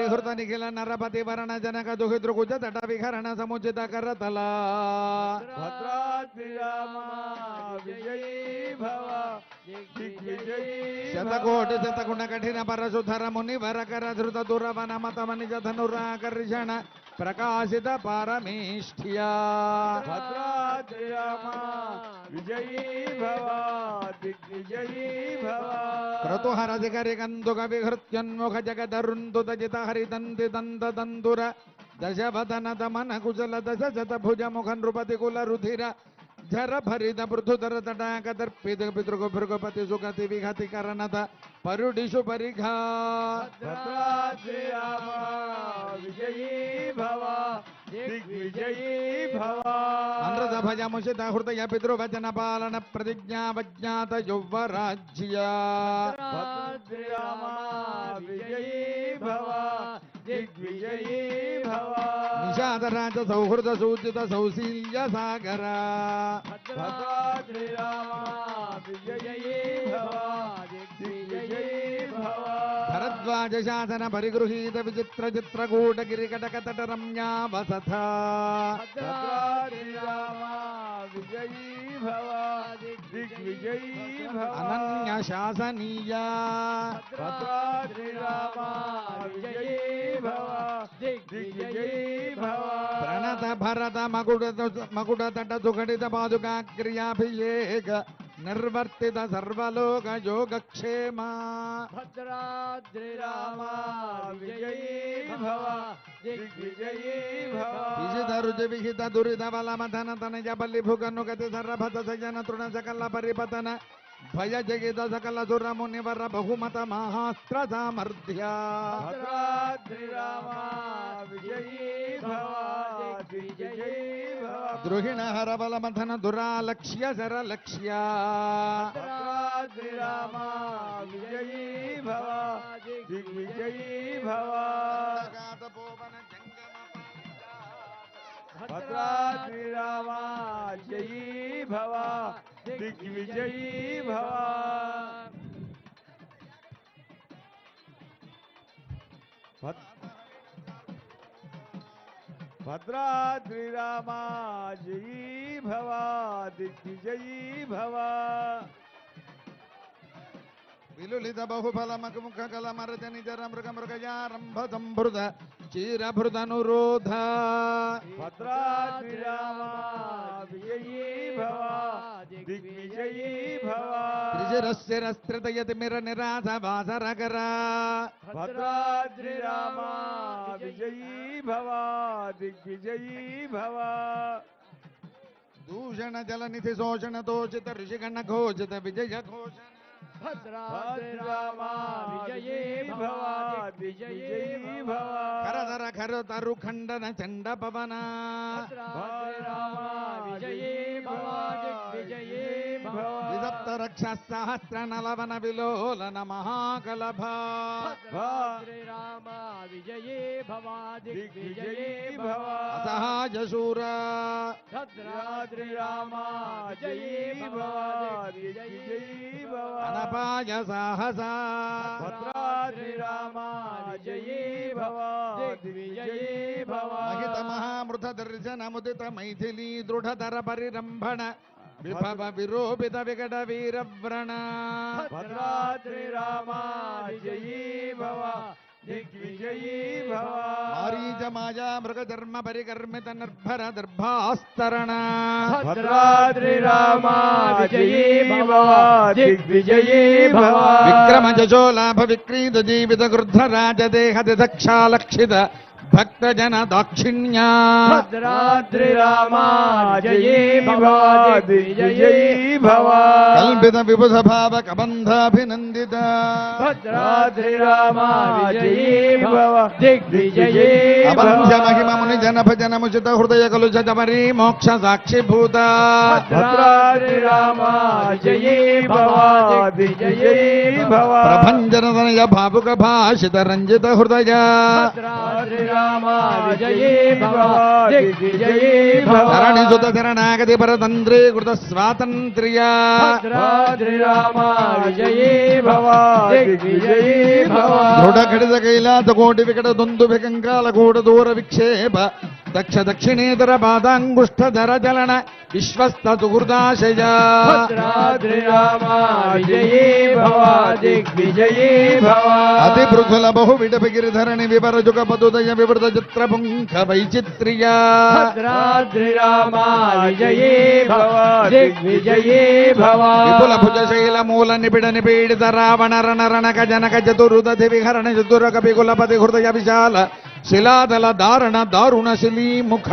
परिहृत निखिल नरपति वरण जनक दुहितृकुज तट विहरण समुचित करतला भद्राद्रि राम विजयी भव शतकोटि शतगुण कठिन परशुधर मुनिवर कर धृत दुरवन मत मनिज धनुराकर्षण प्रकाशित पारमेष्ठिया भद्राद्रि राम विजयी भव दिग्विजयी भव क्रतुहर दिगरि कंदुक विहृत्योन्मुख जगदरुन्दुत जित हरितन्ति दन्त दन्दुर दशवदन दमन कुशल दश शत भुज मुख नृपति कुल रुधिर झर भरित पृथुधर तटाक दर्पित पितृगु भृगुपति सुगति विघति करनत परुडिषु परिघा भद्राद्रि राम विजयी भव दिग्विजयी भव अनृत भज मुषित हृदय पितृवचन पालन प्रतिज्ञा वज्ञात युवराज्या भद्राद्रि राम विजयी भव दिग्विजयी भव निषाद राज सौहृद सूचित सौशील्य सागरा भद्राद्रि राम विजयी भव दिग्विजयी भव भरद्वाज शासन परिगृहीत विचित्र चित्रकूट गिरिकटक तट रम्या वसथा भद्राद्रि राम विजयी भव दिग्विजयी भव अनन्य शासनीया भद्राद्रि राम विजयी भव दिग्विजयी भव प्रणत भरत मकुट तट सुघटित पादुका क्रियाभिषेक निर्वर्तित सर्वलोक योगक्षेम भद्राद्रि राम विजयी भव दिग्विजयी भव विजित रुचि विहित दुरित बलमथन तनय बलि भुगनुगति सर्वभत सजन तृण सकल परिपतन भय जगित सकल सुर मुनिवर बहुमत महास्त्र सामर्थ्या भद्राद्रि राम विजयी भव दिग्विजयी भव द्रुहिण हर बलमथन दुरालक्ष्य सरलक्ष्या भद्राद्रि राम विजयी भव दिग्विजयी भव भद्राद्रि राम जयी भव दिग्विजयी भव भद्राद्रि राम जयी भव दिग्विजयी भव विलुलित बहुफल मुख कल मरज निजर मृग मृगयारंभ संभृत चीरभृतनुरोध भद्राद्रि राम विजयी भव दिग्विजयी भव त्रिशिरस्थिरस्त्रितयति मिर निराध वासरकर भद्राद्रि राम विजयी भव दिग्विजयी भव दूषण जल निधि शोषण तोषित ऋषिगण घोषित विजय घोषण भद्राद्रि राम विजयी भव दिग्विजयी भव करधर खर तरु खंडन चंड पवन भद्राद्रि राम विजयी भव दिग्विजयी भव विदप्त रक्षा सहस्र नलवन विलोलन महाकलभ भद्राद्रि राम विजयी भव दिग्विजयी भव असहाय शूर भद्राद्रि राम जयी भव दिग्विजयी भव अनपाय साहस भद्राद्रि राम जयी भव दिग्विजयी भव महित महामृत दर्शन मुदित मैथिली दृढ़तर परिरंभण विभव विरोपित विकट वीरव्रण भद्राद्रि राम जयी भव दिग्विजयी भव मारीच माया मृग धर्म परिकर्मित निर्भर दर्भास्तरण भद्राद्रि राम जयी भव दिग्विजयी भव विक्रम जशो लाभ विक्रीत जीवित गृध्र राज देह दिदक्षा लक्षित भक्त जन दाक्षिण्या भद्राद्रि राम जयी भव दिग्विजयी भव कल्पित विबुध भाव कबंधाभिनंदित भद्राद्रि राम जयी भव दिग्विजयी अवंध्य महिमा मुनि जन भजन मुचित हृदय कलुष जमरी मोक्ष साक्षी भूत भद्राद्रि राम जयी भव दिग्विजयी भव प्रभंजन तनय भावुक भाषित रंजित हृदय भद्राद्रि राम రామ విజయీ భవ దిగ్విజయీ భవ ధరణిసుత శరణాగతి పరతంత్రీ కృత స్వాతంత్ర్య భద్రాద్రి రామ విజయీ భవ దిగ్విజయీ భవ దృఢ కడిత కైలాస కోటి వికట దుందు వికంకాల కూడ దూర విక్షేప దక్ష దక్షిణేతర పాదాంగుష్ఠధర చలన విశ్వస్త సుహృదాశయ భద్రాద్రి రామ విజయీ భవ దిగ్విజయీ భవ అతి పృథుల బహు విడపగిరిధరణి వివర జుగ పదుదయ వివృత చిత్ర పుంఖ వైచిత్ర్య భద్రాద్రి రామ విజయీ భవ దిగ్విజయీ భవ విపుల భుజ శైల మూల నిబిడ నిపీడిత రావణ రణ రణక జనక చతురుదధి విహరణ చతుర కపి కులపతి హృదయ విశాల శిలాదల దారుణ దారుణ శిలీముఖ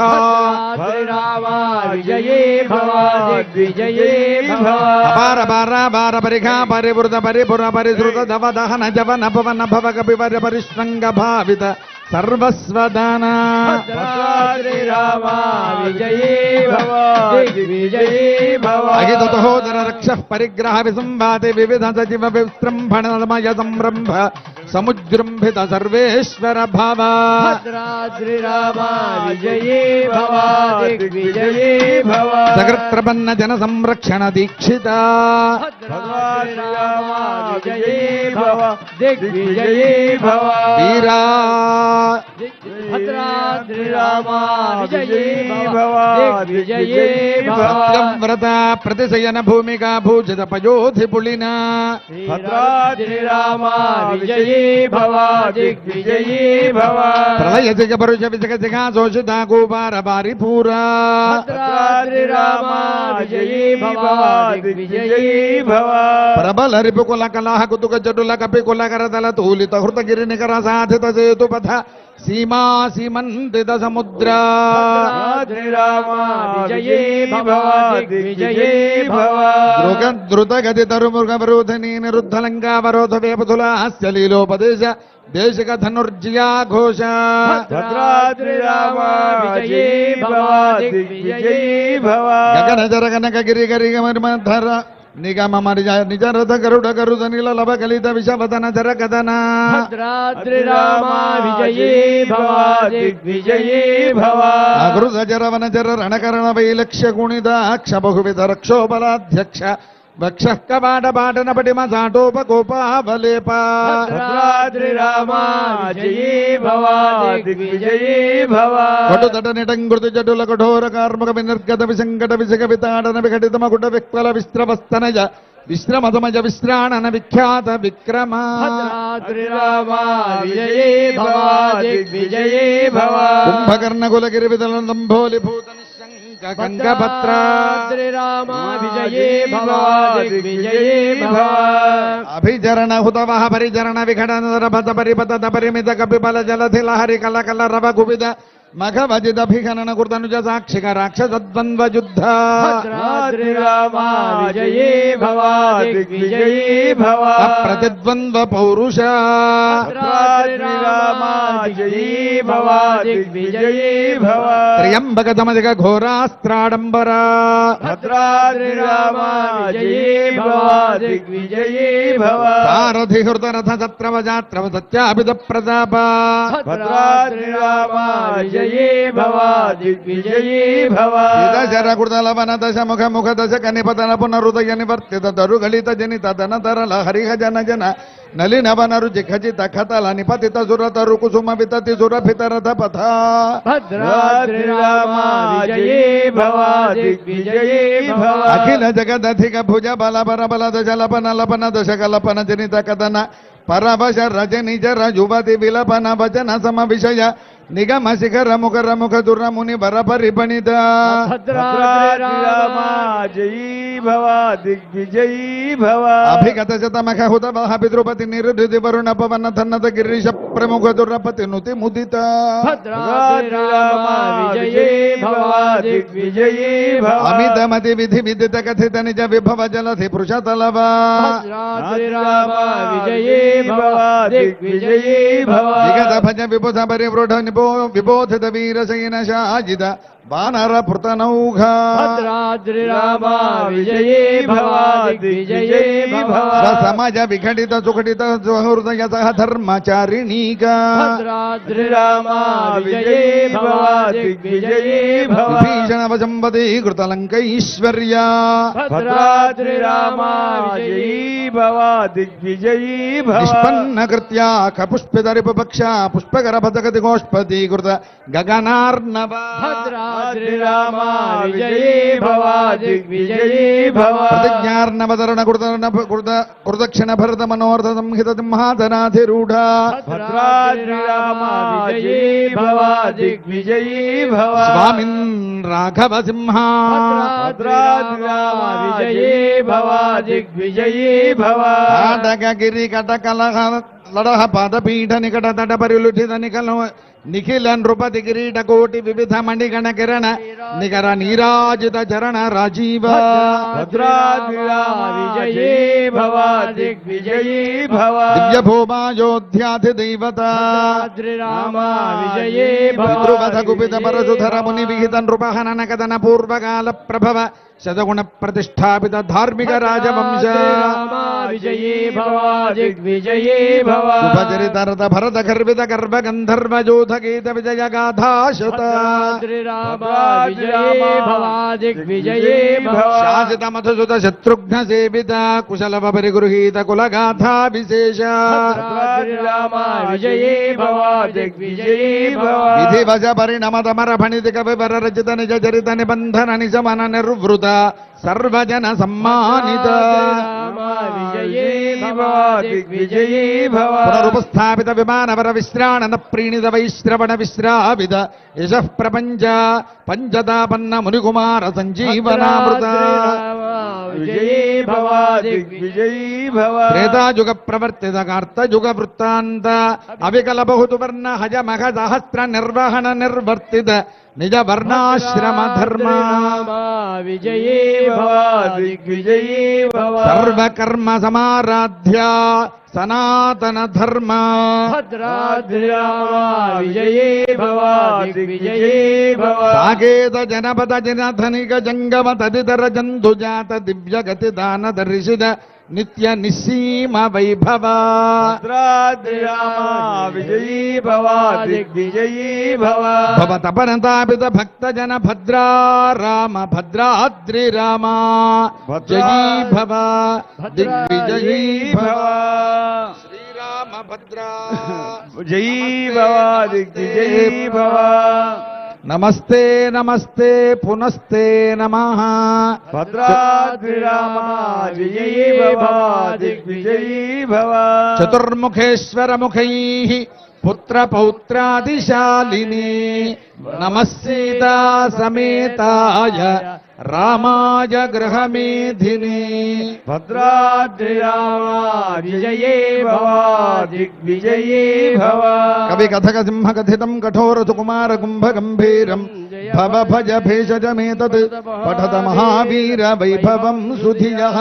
భద్రాద్రి రామ విజయీ భవ దిగ్విజయీ భవ అపార బార బార పరిఘా పరివృత పరిపుర పరిధృత దవ దహన జవన భవన భవ కపి వర పరిశ్రంగ భావిత సర్వస్వదాన భద్రాద్రి రామ విజయీ భవ దిగ్విజయీ భవ అహితోదర రక్ష పరిగ్రహ విసంవాతి వివిధ సజీవ విస్త్రంభణమయ సంరంభ సముజృంభిత సర్వేశ్వర భావ భద్రాద్రి రామ విజయీ భవ దిగ్విజయీ భవ జగత్ప్రపన్న జన సంరక్షణ దీక్షిత భద్రాద్రి రామ విజయీ భవ దిగ్విజయీ భవ వీరా భద్రాద్రి రామ విజయీ భవ దిగ్విజయీ భవ వ్రత ప్రతిశయన భూమికా భూజిత పయోధి పుళిన భద్రాద్రి రామ విజయీ భవ దిగ్విజయీ భవ ప్రళయ జగ పరుష విజగ జగా శోషిత కుమార బారి పూరా భద్రాద్రి రామ విజయీ భవ దిగ్విజయీ భవ ప్రబల రిపుకుల కలహ కుతుక జటుల కపి కుల కరదల తూలిత హృతగిరి నికర సాధిత సేతుపథ సీమా సీమంతిత సముద్ర భద్రాద్రి రామ విజయీ భవ దిగ్విజయీ భవ దృగ ద్రుత గతి తరుమృగ వరోధని నిరుద్ధలంగావరోధ వేపతుల హాస్య లీలోపదేశ దేశిక ధనుర్జయా ఘోష భద్రాద్రి రామ విజయీ భవ దిగ్విజయీ భవ గగన జరగనక గిరి గరి మర్మధర నిగమ మరిజ నిజరథ గరుడ గరుద నీల లభ కలిత విషవదన జర కదన భద్రాద్రి రామ విజయీ భవ దిగ్విజయీ భవ అగృత జరవన జర రణకరణ వైలక్ష్య గుణిదాక్ష బహువిధ రక్షోబలాధ్యక్ష వక్ష కవాట పాటన పటిమ సాటోపకోపావలేప భద్రాద్రి రామ విజయీ భవ దిగ్విజయీ భవ కటుతట నిటంగృతి జటుల కఠోర కార్మక వినిర్గత విసంకట విసగ వితాడన విఘటితమ కుట విక్వల విస్త్రవస్తనజ విశ్రమతమజ విశ్రాణన విఖ్యాత విక్రమ భద్రాద్రి రామ విజయీ భవ దిగ్విజయీ భవ కుంభకర్ణ కులగిరి విదలంబోలి భూత కంగపత్ర భద్రాద్రి రామ విజయీ భవ దిగ్విజయీ భవ అభిచరణ హుతవహ పరిచరణ విఘటనర భత పరిపత పరిమిత కపిబల జలధి లహరి కల కల రవ కువిద మఘవజిదభిఘనన కృతనుజ సాక్షిక రాక్షసద్వంద్వ యుద్ధ భద్రాద్రి రామ విజయీ భవ దిగ్విజయీ భవ ప్రతిద్వంద్వ పౌరుష భద్రాద్రి రామ విజయీ భవ దిగ్విజయీ భవ త్ర్యంబక దమదిగ ఘోరాస్త్రాడంబర భద్రాద్రి రామ విజయీ భవ దిగ్విజయీ భవ సారథి హృతరథ చత్రవజాత్రవ సత్యాభిత ప్రతాప భద్రాద్రి రామ విజయీ భవ దిగ్విజయీ భవ దశర కృతలవన దశ ముఖ ముఖ దశ కనిపతన పునరుదయ నివర్తిత తరుగళిత జనిత ధన తరల హరిహ జన జన నలినవనరు జిఖజిత ఖతల నిపతిత సురతరు కుసుమ వితతి సురభితరథ పథ భద్రాద్రి రామ విజయీ భవ దిగ్విజయీ భవ అఖిల జగదధిక భుజ బల బర బల దశ లపన లపన దశ కలపన జనిత కథన పరవశ రజని జర యువతి విలపన వచన సమ విషయ నిగమ శిఖర ముఖర ముఖ దుర ముని వర పరిపణిత భద్రాద్రి రామ జయీ భవ దిగ్విజయీ భవ అభిగత శతమఖ హుత వహ పితృపతి నిరుధి వరుణ పవన ధన్నత గిరీశ ప్రముఖ దురపతి నుతి ముదిత భద్రాద్రి రామ విజయీ భవ దిగ్విజయీ భవ అమితమతి విధి విదిత కథిత నిజ విభవ జలధి పృషతలవ భద్రాద్రి రామ విజయీ భవ దిగ్విజయీ భవ విగత భజ విబుధ పరివృఢ విబోధిత వీరశైన శాజిత వానర పృతనౌఘ భద్రాద్రి రామ విజయీ భవ దిగ్విజయీ విజయీ భవ సమాజ విఘటిత సుఘటిత హృదయ సహ ధర్మచారిణీక భద్రాద్రి రామ విజయీ భవ దిగ్విజయీ భవ విభీషణ వశంవతి కృతలంకైశ్వర్య భద్రాద్రి రామ విజయీ భవ దిగ్విజయీ భవ నిష్పన్న కృత్యా కపుష్పితరిపక్ష పుష్పకర పదగతి గోష్పతి కృత గగనార్ణవ భద్రాద్రి రామ విజయీ భవ దిగ్విజయీ భవ ప్రతిజ్ఞార్ణవతరణ కృతక్షణ భరత మనోర్థ సంహిత సింహాసనాధిరూఢ భద్రాద్రి రామ విజయీ భవ దిగ్విజయీ భవ స్వామిన్ రాఘవ సింహ భద్రాద్రి రామ విజయీ భవ దిగ్విజయీ భవ కాటకగిరి కటకలహ లడహ పదపీఠ నికట తట పరిలుఠిత నిఖిల నృపతి కిరీట కోటి వివిధ మణిగణ కిరణ నికర నీరాజిత చరణ రాజీవ భద్రాద్రి రామ విజయీ భవ దిగ్విజయీ భవ దివ్య భూమాయోధ్యాధి దైవత భద్రాద్రి రామ విజయీ భవ పితృవధ కుపిత పరసుధర ముని విహిత నృపహనన కథన పూర్వకాల ప్రభవ శతగుణ ప్రతిష్టాపిత ధార్మిక రాజవంశ విజయీ భవ దిగ్విజయీ భవ ఉపచరితరత భరత గర్విత గర్భ గంధర్వ జోధ గీత విజయ గాథాశత భద్రాద్రి రామ విజయీ భవ దిగ్విజయీ భవ శాసిత మధుసుత శత్రుఘ్న సేవిత కుశల పరిగృహీత కుల గాథా విశేష భద్రాద్రి రామ విజయీ భవ దిగ్విజయీ భవ విధి వశ పరిణమత మర ఫణిత కవి వర రచిత నిజ చరిత నిబంధన నిజమన నిర్వృత సర్వజన సమ్మానిత విజయీ భవ దిగ్విజయీ భవ పునరుపస్థాపిత విమానవర విశ్రాణన ప్రీణిత వైశ్రవణ విశ్రావిత యశ ప్రపంచ పంచతాపన్న మునికుమార సంజీవనామృత విజయీ భవ దిగ్విజయీ భవ త్రేతాయుగ ప్రవర్తిత కార్తయుగ వృత్తాంత అవికల బహుతు వర్ణ హజ మఘ సహస్ర నిర్వహణ నిర్వర్తిత నిజ వర్ణాశ్రమ ధర్మ విజయీ భవ దిగ్విజయీ భవ సర్వకర్మ సమారాధ్య సనాతన ధర్మ భద్రాద్రి రామ విజయీ భవ దిగ్విజయీ భవ సాకేత జనపద జనధనిక జంగమ తదితర జంతుజాత దివ్యగతి దాన దర్శిత నిత్య నిస్సీమ వైభవ భద్రాద్రి రామ విజయీ భవ దిగ్విజయీ భవ భవతపనతాపిత భక్త జన భద్రా రామ భద్రాద్రి రామ జయీ భవ దిగ్విజయీ భవ శ్రీరామ భద్రా జయీ భవ దిగ్విజయీ భవ నమస్తే నమస్తే పునస్తే నమః భద్రాద్రి రామ విజయీ భవ దిగ్విజయీ భవ చతుర్ముఖేశ్వర ముఖైః పుత్ర పౌత్రాదిశాలిని నమః సీతా సమేతాయ రామాయ గృహమేధిని భద్రాద్రి రామ విజయీ భవ దిగ్విజయీ భవ కవి కథక సింహ కథితం కఠోర సుకుమార కుంభ గంభీరం భవ భజ భేషజమేతత్ పఠత మహావీర వైభవం సుధియః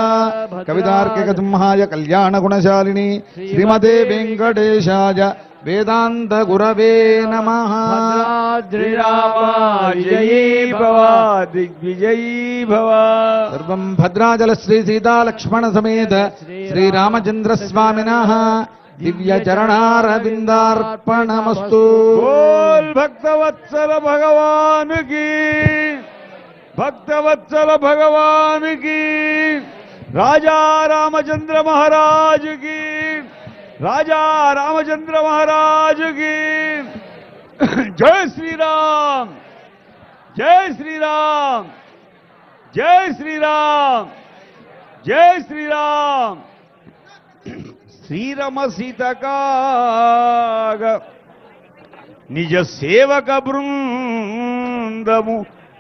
కవితార్కిక సింహాయ కళ్యాణ గుణశాలిని శ్రీమతే వెంకటేశాయ వేదాంత గురవే నమః భద్రాద్రి రామ విజయీ భవ దిగ్విజయీ భవ సర్వం భద్రాచల శ్రీ సీతా లక్ష్మణ సమేత శ్రీరామచంద్ర స్వామినః దివ్య చరణారవిందార్పణమస్తు బోల్ భక్తవత్సల భగవాన్ కి భక్తవత్సల భగవాన్ కి రాజా రామచంద్ర మహారాజ్ కి రాజా రామచంద్ర మహారాజ్ కి జై శ్రీరామ్ జై శ్రీరామ్ జై శ్రీరామ్ జై శ్రీరామ్ శ్రీరమ సీతకాగ నిజ సేవక బృందము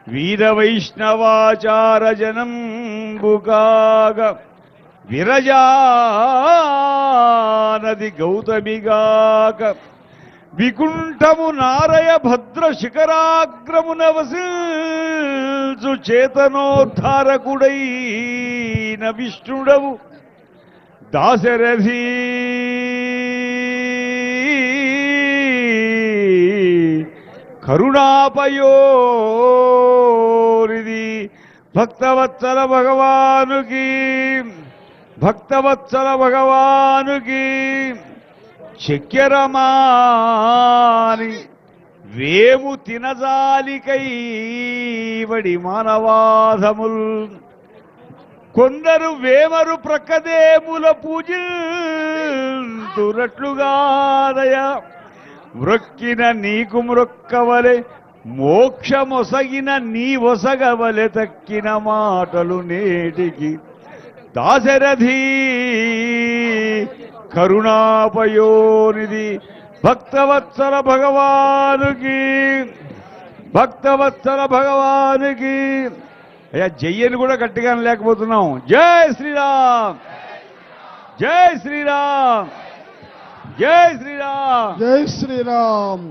వీర వైష్ణవాచార జనంబుకాగ విరజానది గౌతమిగాక వికుంఠము నారయ భద్ర శిఖరాగ్రమున వసిల్చు చేతనోద్ధారకుడైన విష్ణుడవు దాశరథి కరుణాపయోనిది భక్తవత్సల భగవానుకి భక్తవత్సల భగవానుకి చక్కెరమాని వేము తినజాలికైవడి మానవాధముల్ కొందరు వేమరు ప్రక్కదేముల పూజింతురట్లుగాదయ మ్రొక్కిన నీకు మ్రొక్కవలె మోక్షమొసగిన నీ ఒసగవలె తక్కిన మాటలు నేటికి దాశరథీ కరుణాపయోనిధి భక్తవత్సల భగవానుకి భక్తవత్సల భగవానుకి అయ్యా జయ్యని కూడా గట్టిగా లేకపోతున్నాం. జై శ్రీరామ్ జై శ్రీరామ్ జై శ్రీరామ్ జై శ్రీరామ్.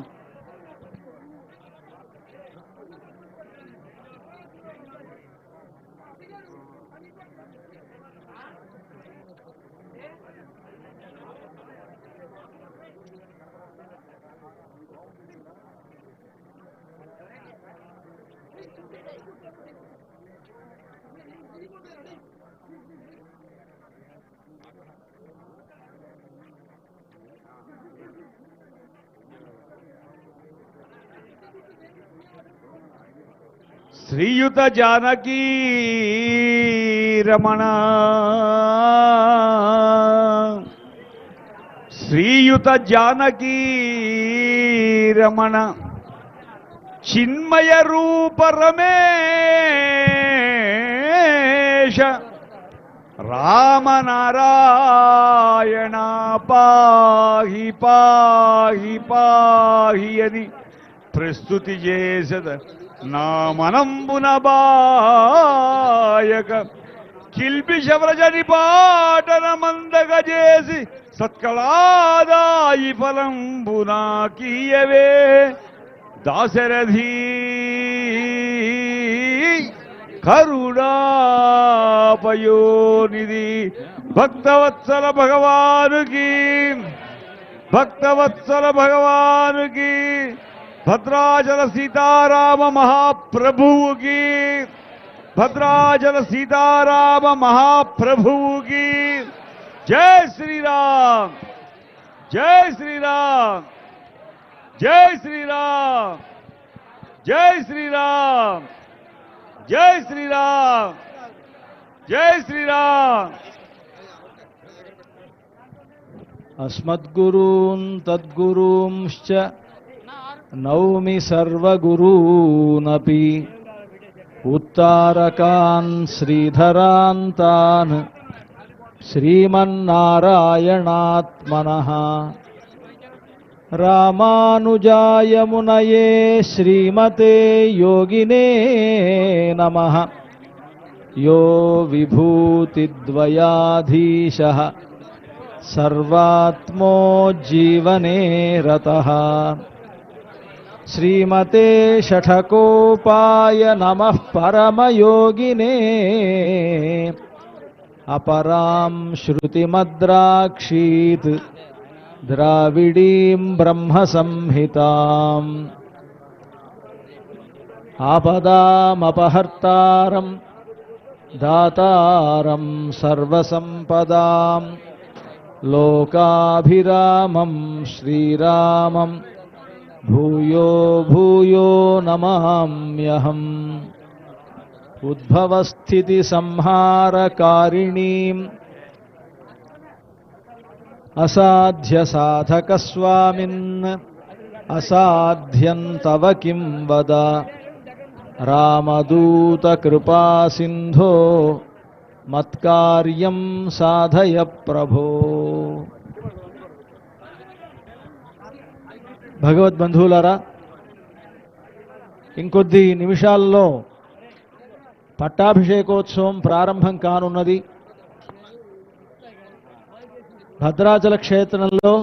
శ్రీయుత జానకీ రమణ శ్రీయుత జానకీ రమణ చిన్మయ రూప రమేశ రామనారాయణ పాహి పాహి పాహి అని ప్రస్తుతి చేసద నా మనంబున బాయక కిల్బిషవ్రజని పాటన మందగ చేసి సత్కళాదాయి ఫలంబునా కీయవే దాశరథీ కరుణాపయోనిధి భక్తవత్సల భగవానుకి భక్తవత్సల భగవానుకి భద్రాచల సీతారామ మహాప్రభువుకి భద్రాచల సీతారామ మహాప్రభువుకి జై శ్రీరామ్ జై శ్రీరామ్ జై శ్రీరామ్ జై శ్రీరామ్ జై శ్రీరామ్ జై శ్రీరామ్. అస్మద్గురూన్ తద్గురూంశ్చ నౌమి సర్వగురూనపి ఉత్తారకాన్ శ్రీధరాంతాన్ శ్రీమన్నారాయణాత్మనః రామానుజాయ మునయే శ్రీమతే యోగినే నమః. యో విభూతిద్వయాధీశః సర్వాత్మో జీవనే రతః శ్రీమతే షఠకోపాయ నమః పరమయోగినే అపరాం శృతిమద్రాక్షీత్ ద్రావిడీం బ్రహ్మ సంహితాం ఆపదామపహర్తారం దాతారం సర్వసంపదాం లోకాభిరామం శ్రీరామం భూయో భూయో నమామ్యహం. ఉద్భవస్థితి సంహారకారిణీం అసాధ్య సాధకస్వామిన్ అసాధ్యం తవ కిం వద రామదూత కృపా సింధో మత్కార్యం సాధయ ప్రభో. భగవద్బంధువులారా, ఇంకొద్ది నిమిషాల్లో పట్టాభిషేకోత్సవం ప్రారంభం కానున్నది. భద్రాచల క్షేత్రంలో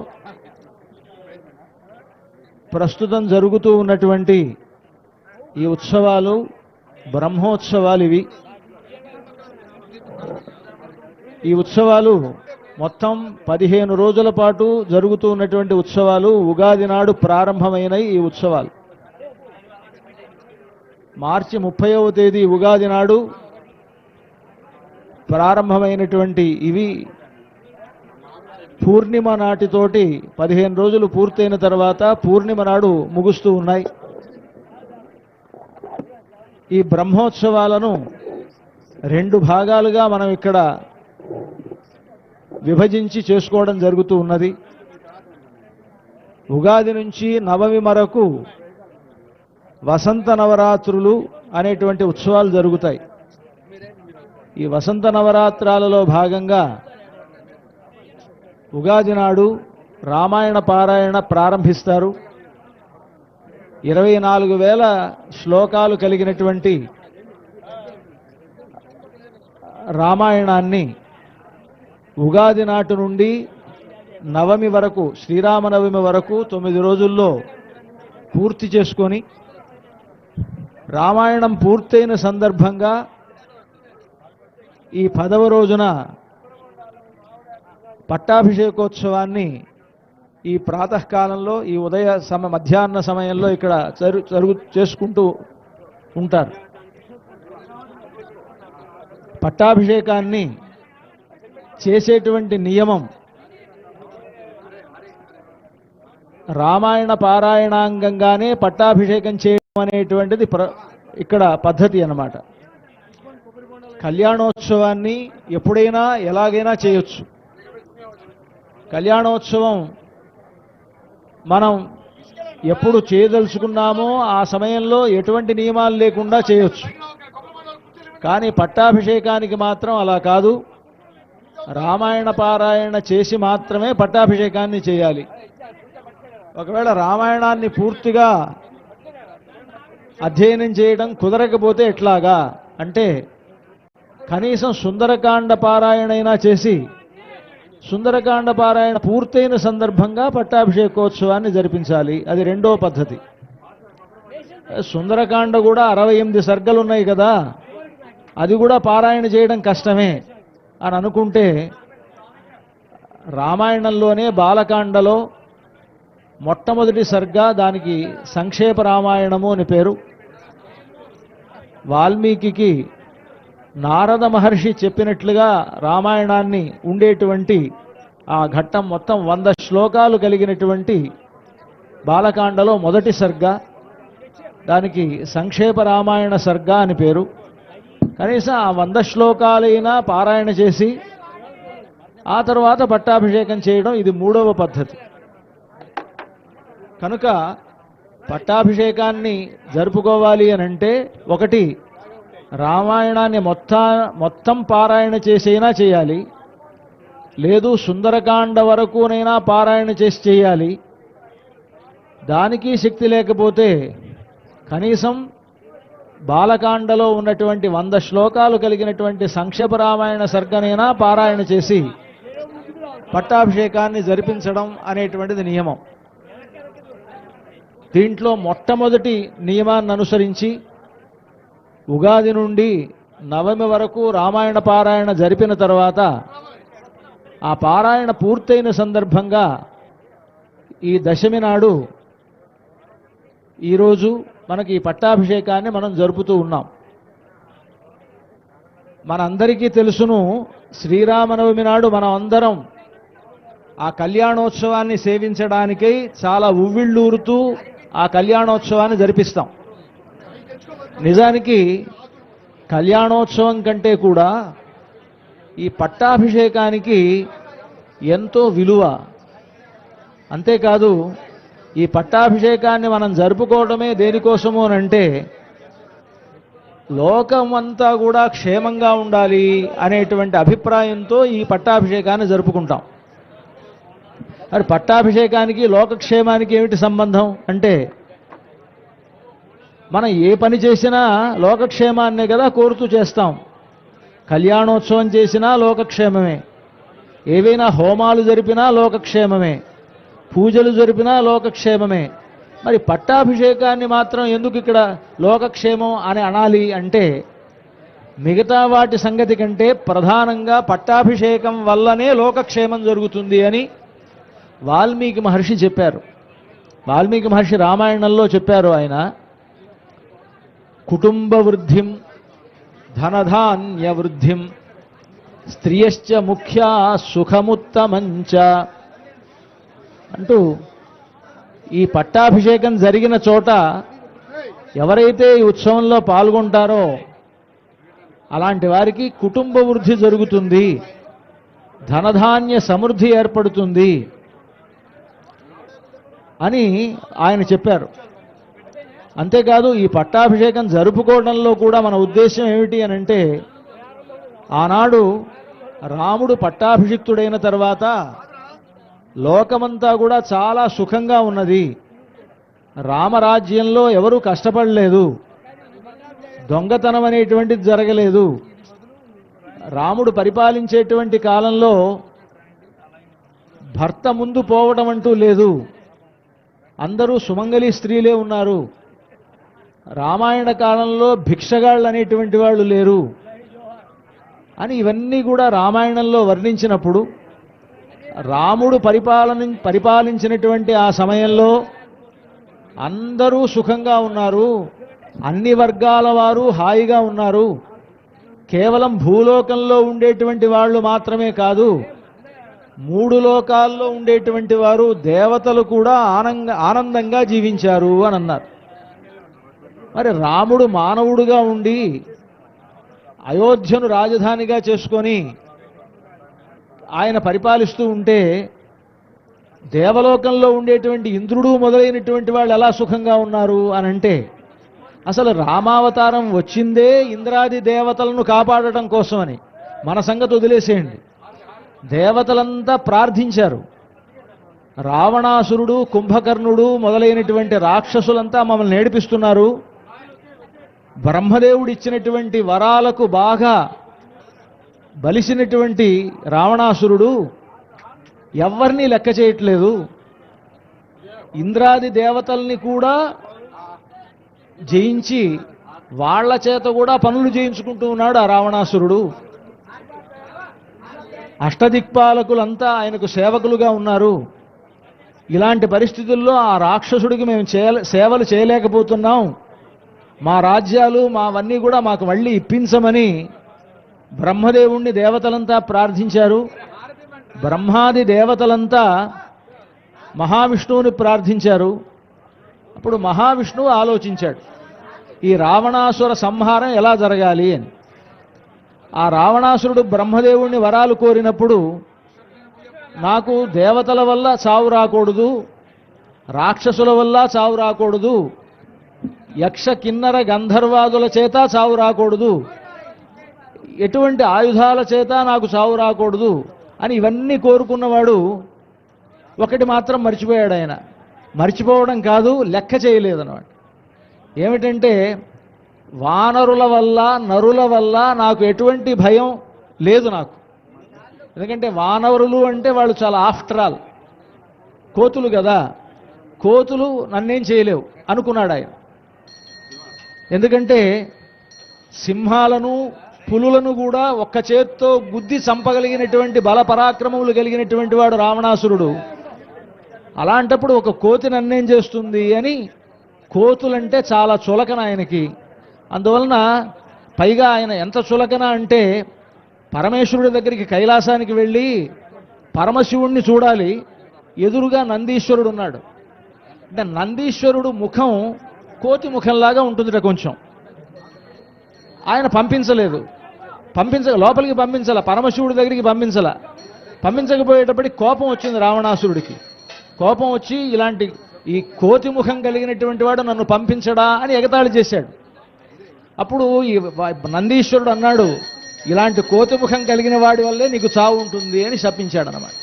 ప్రస్తుతం జరుగుతూ ఉన్నటువంటి ఈ ఉత్సవాలు బ్రహ్మోత్సవాలు. ఈ ఉత్సవాలు మొత్తం 15 రోజుల పాటు జరుగుతూ ఉన్నటువంటి ఉత్సవాలు. ఉగాది నాడు ప్రారంభమైన ఈ ఉత్సవాలు మార్చి 30వ తేదీ ఉగాది నాడు ప్రారంభమైనటువంటి ఇవి పూర్ణిమ నాటితోటి 15 రోజులు పూర్తయిన తర్వాత పూర్ణిమ నాడు ముగుస్తూ ఉన్నాయి. ఈ బ్రహ్మోత్సవాలను 2 భాగాలుగా మనం ఇక్కడ విభజించి చేసుకోవడం జరుగుతూ ఉన్నది. ఉగాది నుంచి నవమి వరకు వసంత నవరాత్రులు అనేటువంటి ఉత్సవాలు జరుగుతాయి. ఈ వసంత నవరాత్రాలలో భాగంగా ఉగాది నాడు రామాయణ పారాయణ ప్రారంభిస్తారు. 24,000 శ్లోకాలు కలిగినటువంటి రామాయణాన్ని ఉగాది నాటి నుండి నవమి వరకు, శ్రీరామనవమి వరకు 9 రోజుల్లో పూర్తి చేసుకొని రామాయణం పూర్తయిన సందర్భంగా ఈ 10వ రోజున పట్టాభిషేకోత్సవాన్ని ఈ ప్రాతకాలంలో, ఈ మధ్యాహ్న సమయంలో ఇక్కడ చేసుకుంటూ ఉంటారు. పట్టాభిషేకాన్ని చేసేటువంటి నియమం రామాయణ పారాయణాంగంగానే పట్టాభిషేకం చేయడం అనేటువంటిది ఇక్కడ పద్ధతి అన్నమాట. కళ్యాణోత్సవాన్ని ఎప్పుడైనా ఎలాగైనా చేయొచ్చు. కళ్యాణోత్సవం మనం ఎప్పుడు చేయదలుచుకున్నామో ఆ సమయంలో ఎటువంటి నియమాలు లేకుండా చేయొచ్చు. కానీ పట్టాభిషేకానికి మాత్రం అలా కాదు. రామాయణ పారాయణ చేసి మాత్రమే పట్టాభిషేకాన్ని చేయాలి. ఒకవేళ రామాయణాన్ని పూర్తిగా అధ్యయనం చేయడం కుదరకపోతే ఎట్లాగా అంటే, కనీసం సుందరకాండ పారాయణైనా చేసి సుందరకాండ పారాయణ పూర్తయిన సందర్భంగా పట్టాభిషేకోత్సవాన్ని జరిపించాలి. అది 2వ పద్ధతి. సుందరకాండ కూడా 68 సర్గలు ఉన్నాయి కదా, అది కూడా పారాయణ చేయడం కష్టమే అని అనుకుంటే, రామాయణంలోనే బాలకాండలో మొట్టమొదటి సర్గ, దానికి సంక్షేప రామాయణము అని పేరు. వాల్మీకి నారద మహర్షి చెప్పినట్లుగా రామాయణాన్ని ఉండేటువంటి ఆ ఘట్టం మొత్తం 100 శ్లోకాలు కలిగినటువంటి బాలకాండలో మొదటి సర్గ, దానికి సంక్షేప రామాయణ సర్గ అని పేరు. కనీసం ఆ 100 శ్లోకాలైనా పారాయణ చేసి ఆ తర్వాత పట్టాభిషేకం చేయడం ఇది 3వ పద్ధతి. కనుక పట్టాభిషేకాన్ని జరుపుకోవాలి అని అంటే, ఒకటి రామాయణాన్ని మొత్తం పారాయణ చేసైనా చేయాలి, లేదు సుందరకాండ వరకునైనా పారాయణ చేసి చేయాలి. దానికి శక్తి లేకపోతే కనీసం బాలకాండలో ఉన్నటువంటి 100 శ్లోకాలు కలిగినటువంటి సంక్షేప రామాయణ సర్గనైనా పారాయణ చేసి పట్టాభిషేకాన్ని జరిపించడం అనేటువంటిది నియమం. దీంట్లో మొట్టమొదటి నియమాన్ని అనుసరించి ఉగాది నుండి నవమి వరకు రామాయణ పారాయణ జరిపిన తర్వాత ఆ పారాయణ పూర్తయిన సందర్భంగా ఈ దశమి నాడు ఈరోజు మనకి ఈ పట్టాభిషేకాన్ని మనం జరుపుతూ ఉన్నాం. మనందరికీ తెలుసును, శ్రీరామనవమి నాడు మనం అందరం ఆ కళ్యాణోత్సవాన్ని సేవించడానికై చాలా ఉవ్విళ్ళూరుతూ ఆ కళ్యాణోత్సవాన్ని జరిపిస్తాం. నిజానికి కళ్యాణోత్సవం కంటే కూడా ఈ పట్టాభిషేకానికి ఎంతో విలువ. అంతేకాదు, ఈ పట్టాభిషేకాన్ని మనం జరుపుకోవడమే దేనికోసము అనంటే, లోకమంతా కూడా క్షేమంగా ఉండాలి అనేటువంటి అభిప్రాయంతో ఈ పట్టాభిషేకాన్ని జరుపుకుంటాం. మరి పట్టాభిషేకానికి లోకక్షేమానికి ఏమిటి సంబంధం అంటే, మనం ఏ పని చేసినా లోకక్షేమాన్నే కదా కోరుతూ చేస్తాం. కళ్యాణోత్సవం చేసినా లోకక్షేమమే, ఏవైనా హోమాలు జరిపినా లోకక్షేమమే, పూజలు జరిపినా లోకక్షేమమే. మరి పట్టాభిషేకాన్ని మాత్రం ఎందుకు ఇక్కడ లోకక్షేమం అని అనాలి అంటే, మిగతా వాటి సంగతి కంటే ప్రధానంగా పట్టాభిషేకం వల్లనే లోకక్షేమం జరుగుతుంది అని వాల్మీకి మహర్షి చెప్పారు. వాల్మీకి మహర్షి రామాయణంలో చెప్పారు. ఆయన కుటుంబ వృద్ధిం ధనధాన్య వృద్ధిం స్త్రియశ్చ ముఖ్యా సుఖముత్తమంచ అంటూ ఈ పట్టాభిషేకం జరిగిన చోట ఎవరైతే ఈ ఉత్సవంలో పాల్గొంటారో అలాంటి వారికి కుటుంబ వృద్ధి జరుగుతుంది, ధనధాన్య సమృద్ధి ఏర్పడుతుంది అని ఆయన చెప్పారు. అంతేకాదు ఈ పట్టాభిషేకం జరుపుకోవడంలో కూడా మన ఉద్దేశం ఏమిటి అని అంటే, ఆనాడు రాముడు పట్టాభిషిక్తుడైన తర్వాత లోకమంతా కూడా చాలా సుఖంగా ఉన్నది, రామరాజ్యంలో ఎవరూ కష్టపడలేదు, దొంగతనం అనేటువంటిది జరగలేదు, రాముడు పరిపాలించేటువంటి కాలంలో భర్త ముందు పోవడం అంటూ లేదు, అందరూ సుమంగళి స్త్రీలే ఉన్నారు, రామాయణ కాలంలో భిక్షగాళ్ళు అనేటువంటి వాళ్ళు లేరు అని ఇవన్నీ కూడా రామాయణంలో వర్ణించినప్పుడు, రాముడు పరిపాలించినటువంటి ఆ సమయంలో అందరూ సుఖంగా ఉన్నారు, అన్ని వర్గాల వారు హాయిగా ఉన్నారు, కేవలం భూలోకంలో ఉండేటువంటి వాళ్ళు మాత్రమే కాదు, 3 లోకాల్లో ఉండేటువంటి వారు దేవతలు కూడా ఆనందంగా జీవించారు అని అన్నారు. మరి రాముడు మానవుడుగా ఉండి అయోధ్యను రాజధానిగా చేసుకొని ఆయన పరిపాలిస్తూ ఉంటే దేవలోకంలో ఉండేటువంటి ఇంద్రుడు మొదలైనటువంటి వాళ్ళు ఎలా సుఖంగా ఉన్నారు అని అంటే, అసలు రామావతారం వచ్చిందే ఇంద్రాది దేవతలను కాపాడటం కోసమని. మన సంగతి వదిలేసేయండి, దేవతలంతా ప్రార్థించారు, రావణాసురుడు కుంభకర్ణుడు మొదలైనటువంటి రాక్షసులంతా మమ్మల్ని ఏడిపిస్తున్నారు, బ్రహ్మదేవుడు ఇచ్చినటువంటి వరాలకు బాగా బలిసినటువంటి రావణాసురుడు ఎవరిని లెక్క చేయట్లేదు, ఇంద్రాది దేవతల్ని కూడా జయించి వాళ్ల చేత కూడా పనులు చేయించుకుంటూ ఉన్నాడు ఆ రావణాసురుడు. అష్టదిక్పాలకులంతా ఆయనకు సేవకులుగా ఉన్నారు. ఇలాంటి పరిస్థితుల్లో ఆ రాక్షసుడికి మేము సేవలు చేయలేకపోతున్నాం, మా రాజ్యాలు మావన్నీ కూడా మాకు మళ్ళీ ఇప్పించమని బ్రహ్మదేవుణ్ణి దేవతలంతా ప్రార్థించారు. బ్రహ్మాది దేవతలంతా మహావిష్ణువుని ప్రార్థించారు. అప్పుడు మహావిష్ణువు ఆలోచించాడు, ఈ రావణాసుర సంహారం ఎలా జరగాలి అని. ఆ రావణాసురుడు బ్రహ్మదేవుణ్ణి వరాలు కోరినప్పుడు, నాకు దేవతల వల్ల చావు రాకూడదు, రాక్షసుల వల్ల చావు రాకూడదు, యక్ష కిన్నర గంధర్వాదుల చేత చావు రాకూడదు, ఎటువంటి ఆయుధాల చేత నాకు చావు రాకూడదు అని ఇవన్నీ కోరుకున్నవాడు ఒకటి మాత్రం మర్చిపోయాడు. ఆయన మర్చిపోవడం కాదు, లెక్క చేయలేదన్నమాట. ఏమిటంటే, వానరుల వల్ల నరుల వల్ల నాకు ఎటువంటి భయం లేదు నాకు. ఎందుకంటే వానరులు అంటే వాళ్ళు చాలా ఆఫ్టర్ ఆల్ కోతులు కదా, కోతులు నన్నేం చేయలేవు అనుకున్నాడు ఆయన. ఎందుకంటే సింహాలను పులులను కూడా ఒక్క చేత్తో గుద్ది చంపగలిగినటువంటి బల పరాక్రమములు కలిగినటువంటి వాడు రావణాసురుడు. అలాంటప్పుడు ఒక కోతి నన్నేం చేస్తుంది అని కోతులంటే చాలా చులకన ఆయనకి. అందువలన పైగా ఆయన ఎంత చులకన అంటే, పరమేశ్వరుడి దగ్గరికి కైలాసానికి వెళ్ళి పరమశివుణ్ణి చూడాలి, ఎదురుగా నందీశ్వరుడు ఉన్నాడు. అంటే నందీశ్వరుడు ముఖం కోతి ముఖంలాగా ఉంటుందిట కొంచెం. ఆయన పంపించలేదు, లోపలికి పంపించాల, పరమశివుడి దగ్గరికి పంపించకపోయేటప్పటికి కోపం వచ్చింది రావణాసురుడికి. కోపం వచ్చి ఇలాంటి ఈ కోతి ముఖం కలిగినటువంటి వాడు నన్ను పంపించడా అని ఎగతాళి చేశాడు. అప్పుడు ఈ నందీశ్వరుడు అన్నాడు, ఇలాంటి కోతి ముఖం కలిగిన వాడి వల్లే నీకు చావు ఉంటుంది అని శపించాడు అన్నమాట.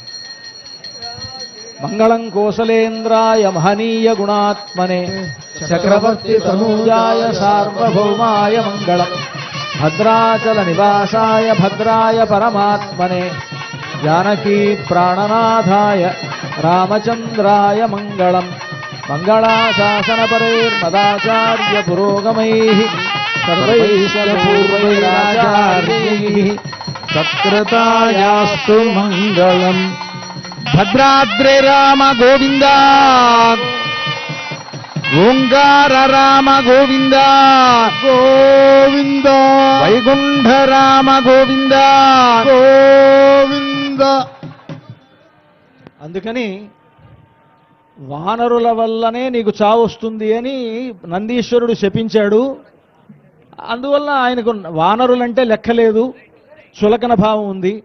మంగళం కోసలేంద్రాయ మహనీయ గుణాత్మనే చక్రవర్తి తనూజాయ సార్వభౌమాయ మంగళం భద్రాచల నివాసాయ భద్రాయ పరమాత్మనే జానకీ ప్రాణనాథాయ రామచంద్రాయ మంగళం మంగళాశాసనపరైర్మదాచార్య పురోగమైః సర్వైశ్చ పూర్వైరాచార్యైః సత్కృతాయాస్తు మంగళం. భద్రాద్రి రామ గోవింద ఓంకార రామ గోవింద గోవింద వైకుంఠ రామ గోవింద గోవింద. అందుకని వానరుల వల్లనే నీకు చావు వస్తుంది అని నందీశ్వరుడు శపించాడు. అందువల్ల ఆయనకు వానరులంటే లెక్కలేదు, చులకన భావం ఉంది.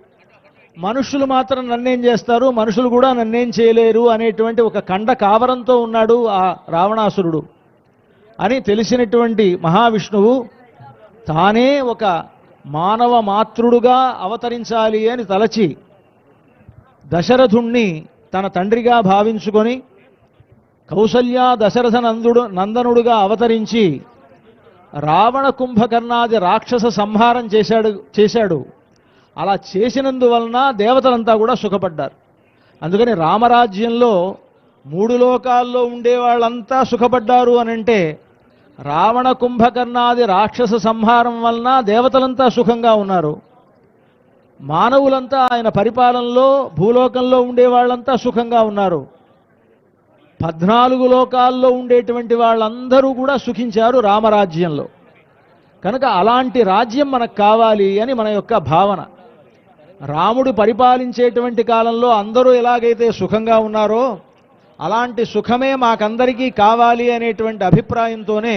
మనుషులు మాత్రం నన్నేం చేస్తారు, మనుషులు కూడా నన్నేం చేయలేరు అనేటువంటి ఒక కండ కావరంతో ఉన్నాడు ఆ రావణాసురుడు అని తెలిసినటువంటి మహావిష్ణువు తానే ఒక మానవ మాతృడుగా అవతరించాలి అని తలచి దశరథుణ్ణి తన తండ్రిగా భావించుకొని కౌసల్య దశరథ నందనుడుగా అవతరించి రావణ కుంభకర్ణాది రాక్షస సంహారం చేశాడు. అలా చేసినందువలన దేవతలంతా కూడా సుఖపడ్డారు. అందుకని రామరాజ్యంలో 3 లోకాల్లో ఉండేవాళ్ళంతా సుఖపడ్డారు అనంటే రావణ కుంభకర్ణాది రాక్షస సంహారం వలన దేవతలంతా సుఖంగా ఉన్నారు. మానవులంతా ఆయన పరిపాలనలో భూలోకంలో ఉండేవాళ్ళంతా సుఖంగా ఉన్నారు. 14 లోకాల్లో ఉండేటువంటి వాళ్ళందరూ కూడా సుఖించారు రామరాజ్యంలో. కనుక అలాంటి రాజ్యం మనకు కావాలి అని మన యొక్క భావన. రాముడు పరిపాలించేటువంటి కాలంలో అందరూ ఎలాగైతే సుఖంగా ఉన్నారో అలాంటి సుఖమే మాకందరికీ కావాలి అనేటువంటి అభిప్రాయంతోనే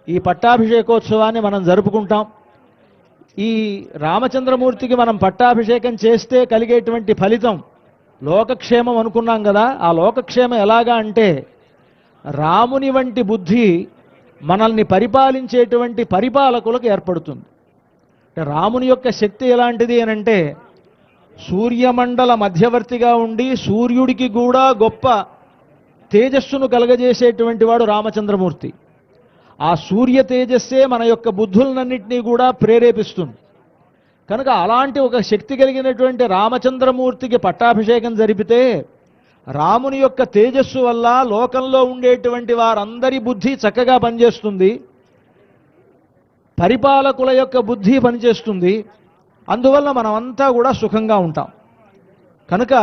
ఈ పట్టాభిషేకోత్సవాన్ని మనం జరుపుకుంటాం. ఈ రామచంద్రమూర్తికి మనం పట్టాభిషేకం చేస్తే కలిగేటువంటి ఫలితం లోకక్షేమం అనుకున్నాం కదా. ఆ లోకక్షేమం ఎలాగా అంటే రాముని వంటి బుద్ధి మనల్ని పరిపాలించేటువంటి పరిపాలకులకు ఏర్పడుతుంది. రాముని యొక్క శక్తి ఎలాంటిది అనంటే సూర్యమండల మధ్యవర్తిగా ఉండి సూర్యుడికి కూడా గొప్ప తేజస్సును కలగజేసేటువంటి వాడు రామచంద్రమూర్తి. ఆ సూర్య తేజస్సే మన యొక్క బుద్ధులన్నింటినీ కూడా ప్రేరేపిస్తుంది. కనుక అలాంటి ఒక శక్తి కలిగినటువంటి రామచంద్రమూర్తికి పట్టాభిషేకం జరిపితే రాముని యొక్క తేజస్సు వల్ల లోకంలో ఉండేటువంటి వారందరి బుద్ధి చక్కగా పనిచేస్తుంది, పరిపాలకుల యొక్క బుద్ధి పనిచేస్తుంది. అందువల్ల మనమంతా కూడా సుఖంగా ఉంటాం. కనుక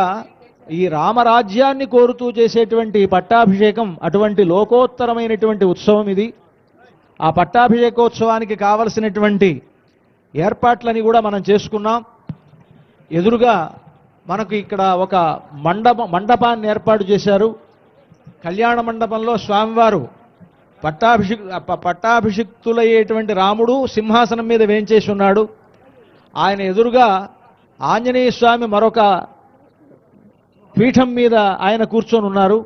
ఈ రామరాజ్యాన్ని కోరుతూ చేసేటువంటి పట్టాభిషేకం అటువంటి లోకోత్తరమైనటువంటి ఉత్సవం ఇది. ఆ పట్టాభిషేకోత్సవానికి కావలసినటువంటి ఏర్పాట్లని కూడా మనం చేసుకున్నాం. ఎదురుగా మనకు ఇక్కడ ఒక మండపాన్ని ఏర్పాటు చేశారు. కళ్యాణ మండపంలో స్వామివారు పట్టాభిషిక్తులయ్యేటువంటి రాముడు సింహాసనం మీద వేంచేసి ఉన్నాడు. ఆయన ఎదురుగా ఆంజనేయ స్వామి మరొక పీఠం మీద ఆయన కూర్చొని ఉన్నారు.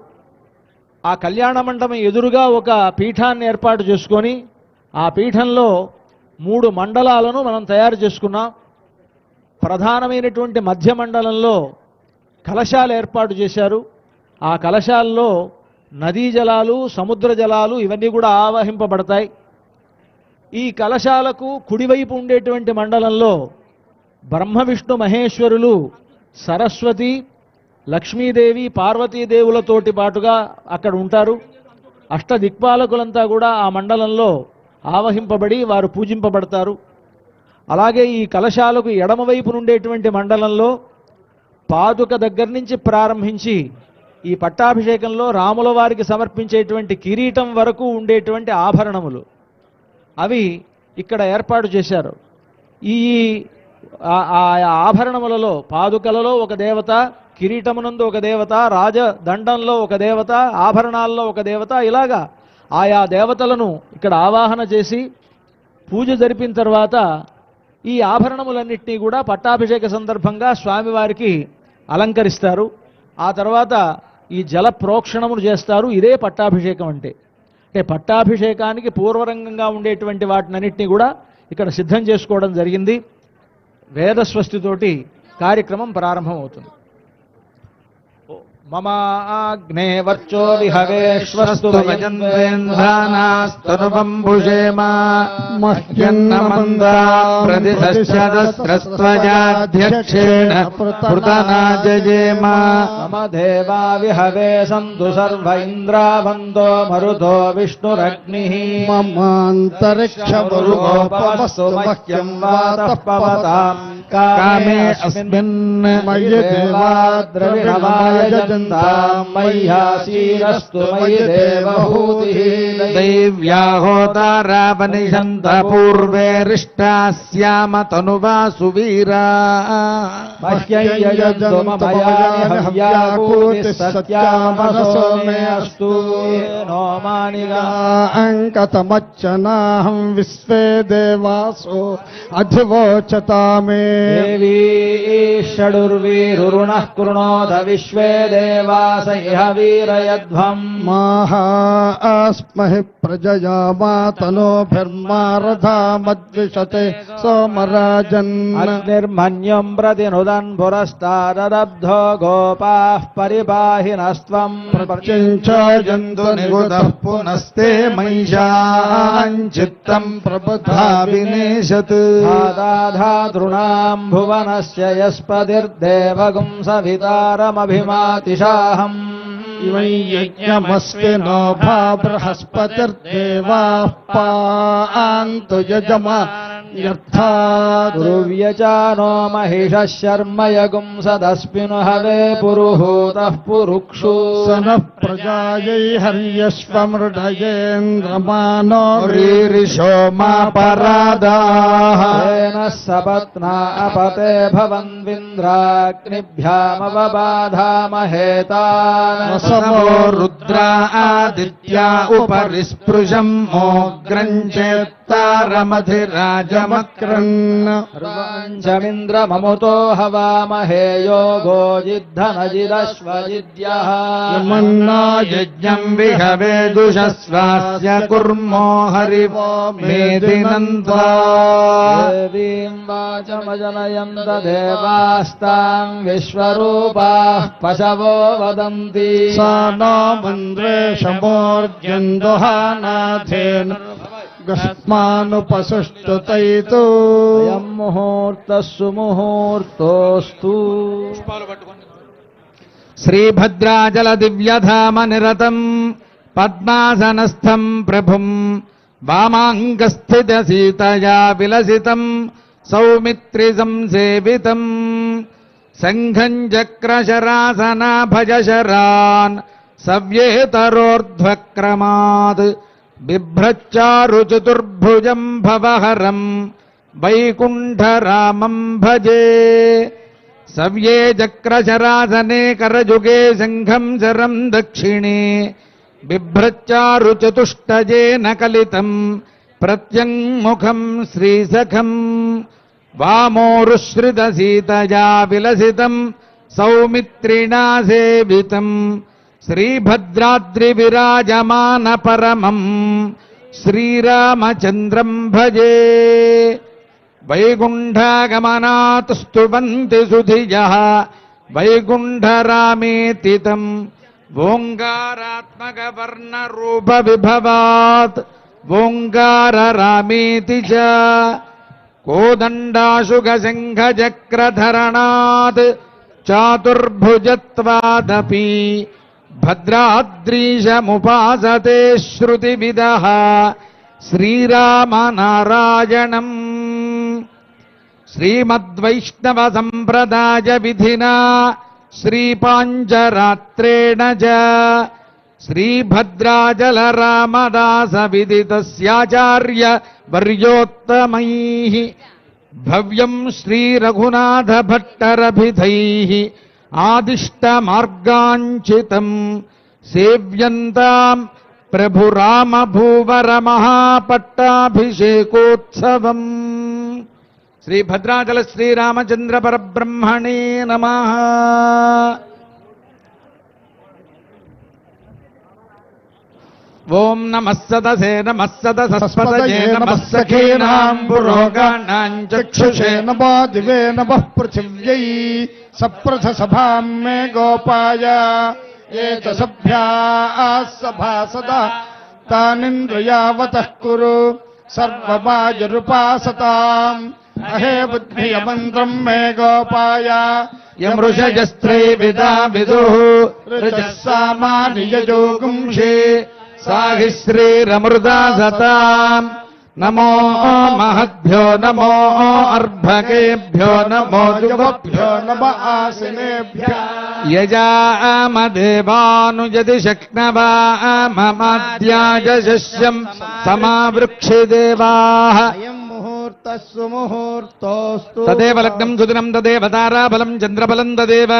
ఆ కళ్యాణ మండపం ఎదురుగా ఒక పీఠాన్ని ఏర్పాటు చేసుకొని ఆ పీఠంలో 3 మండలాలను మనం తయారు చేసుకున్నాం. ప్రధానమైనటువంటి మధ్య మండలంలో కలశాలు ఏర్పాటు చేశారు. ఆ కలశాల్లో నదీ జలాలు, సముద్ర జలాలు ఇవన్నీ కూడా ఆవాహింపబడతాయి. ఈ కలశాలకు కుడివైపు ఉండేటువంటి మండలంలో బ్రహ్మ విష్ణు మహేశ్వరులు, సరస్వతి, లక్ష్మీదేవి, పార్వతీదేవులతోటి పాటుగా అక్కడ ఉంటారు. అష్టదిక్పాలకులంతా కూడా ఆ మండలంలో ఆవహింపబడి వారు పూజింపబడతారు. అలాగే ఈ కలశాలకు ఎడమవైపు నుండేటువంటి మండలంలో పాదుక దగ్గర నుంచి ప్రారంభించి ఈ పట్టాభిషేకంలో రాముల వారికి సమర్పించేటువంటి కిరీటం వరకు ఉండేటువంటి ఆభరణములు అవి ఇక్కడ ఏర్పాటు చేశారు. ఈ ఆభరణములలో పాదుకలలో ఒక దేవత, కిరీటమునందు ఒక దేవత, రాజదండంలో ఒక దేవత, ఆభరణాల్లో ఒక దేవత, ఇలాగా ఆయా దేవతలను ఇక్కడ ఆవాహన చేసి పూజ జరిపిన తర్వాత ఈ ఆభరణములన్నింటినీ కూడా పట్టాభిషేక సందర్భంగా స్వామివారికి అలంకరిస్తారు. ఆ తర్వాత ఈ జల ప్రోక్షణములు చేస్తారు. ఇదే పట్టాభిషేకం అంటే పట్టాభిషేకానికి పూర్వరంగంగా ఉండేటువంటి వాటినన్నింటినీ కూడా ఇక్కడ సిద్ధం చేసుకోవడం జరిగింది. వేదస్వస్తితోటి కార్యక్రమం ప్రారంభమవుతుంది. మమ ఆగ్నే వర్చో విహవేశ్వస్తు వజంద్రేంద్రానాస్తనుబంభుషేమ మహ్యన్నమందా ప్రతిశస్త్రస్త్వజాధ్యక్షేణ పృతనాజయేమ మమ దేవా విహవే సంతు సర్వ ఇంద్రావందో మరుతో విష్ణురగ్నిః మమాంతరిక్షమురుగోపవస్తు మహ్యం వాతః పవతాం कामे अस्मिन् मयि देवा द्रविणमायजन्ताम् मय्यासीरस्तु मयि देवभूतिः दैव्या होतारावनिषन्त पूर्वे रिष्टास्याम तनुवा सुवीरा मह्ययजन्तु ममयानि हव्याकूतिः सत्यामसो मे अस्तु नो मानिगा अङ्कतमच्चनाहं विश्वे देवासो अधिवोचता मे देवी षडुर्वीरुरुणः कृणोद विश्वे देवास इह वीरयध्वम् माहास्महि प्रजया मातनोभिर्मा रथामद्विषते सोमराजन् अग्निर्मन्यं प्रतिनुदन् पुरस्तादब्धो गोपाः परिबाहिनस्त्वम् प्रचिञ्चयन्तु निगुतः पुनस्ते महिषाञ्चित्तम् प्रबुद्धा विनेशत् धातॄणाम् भुवनस्य यस्पतिर्देवगुं सवितारमभिमातिशाहम् इवै यज्ञमस्विनो भा बृहस्पतिर्देवाः पान्तु यजमान्यर्थाद्रुव्यचानो महिषः शर्म यगुं सदस्मिनु हवे पुरुहूतः पुरुक्षु स नः प्रजायै हर्यश्वमृडयेन्द्रमानो रीरिषो मा परादाः येन सपत्ना अपते भवन्विन्द्राग्निभ्यामवबाधामहेतान् समो रुद्रा आदित्या उपरि स्पृशम् मोग्रञ्चेत्तारमधिराजमक्रन् र्वाञ्चमिन्द्रममुतो हवामहे योगो जिद्धनजिदश्वजिद्यः मन्ना यज्ञम् विहवेदुषस्वास्य कुर्मो हरिवो मेदिनन्त्वा देवीम् वाचमजनयन्त देवास्ताम् विश्वरूपाः पशवो वदन्ति सा नो मन्द्रेशमोर्जन्दुहानाथेन गस्मानुपसुष्टुतैतु अयम् मुहूर्तः सुमुहूर्तोऽस्तु श्रीभद्राचलदिव्यधाम निरतम् पद्मासनस्थम् प्रभुम् वामाङ्गस्थितसीतया विलसितम् सौमित्रिसंसेवितम् सङ्घम् चक्रशरासनाभजशरान् सव्येतरोर्ध्वक्रमात् बिभ्रच्चारुचतुर्भुजम् भवहरम् वैकुण्ठरामम् भजे सव्ये चक्रशरासने करजुगे सङ्घम् शरम् दक्षिणे बिभ्रच्चारुचतुष्टजेन कलितम् प्रत्यङ्मुखम् श्रीसखम् वामोरुश्रितसीतया विलसितम् सौमित्रिणा सेवितम् श्रीभद्राद्रिविराजमानपरमम् श्रीरामचन्द्रम् भजे वैकुण्ठगमनात् स्तुवन्ति सुधियः वैकुण्ठरामेति तम् ओङ्कारात्मकवर्णरूपविभवात् ओङ्काररामेति च कोदण्डाशुगशङ्खचक्रधरणात् चातुर्भुजत्वादपि भद्राद्रीशमुपासते श्रुतिविदः श्रीरामनारायणम् श्रीमद्वैष्णवसम्प्रदाय विधिना श्रीपाञ्चरात्रेण च श्रीभद्राचलरामदासविदितस्याचार्य वर्योत्तमैः भव्यम् श्रीरघुनाथभट्टरभिधैः आदिष्टमार्गाञ्चितम् सेव्यन्ताम् प्रभुरामभूवरमहापट्टाभिषेकोत्सवम् श्रीभद्राचल श्रीरामचन्द्र परब्रह्मणे नमः। ओम नमः सदसे नमः सदसस्पतये नमः सखीनाम् पुरोगाणाम् चक्षुषे नमो दिवे नमः पृथिव्यै सप्रथसभाम् मे गोपाय ये च सभ्याः सभासदा तानिन्द्रियावतः कुरु सर्वमायुरुपासताम् अहे बुद्धियमन्त्रम् मे गोपाय यमृषजस्त्रैविदा विदुः ऋजः सामानि यजोगुंषे साहि श्रीरमृदा सताम् నమో మహద్భ్యో నమో అర్భకేభ్యో నమో యుగభ్యో నమ ఆసనేభ్య యజామదేవానుజది శక్నవామమాద్యాజ శస్యం సమావృక్షి దేవాః అయం ముహూర్తః సుముహూర్తోస్తు తదేవ లగ్నం సుదినం తదేవ తారాబలం చంద్రబలం తదేవ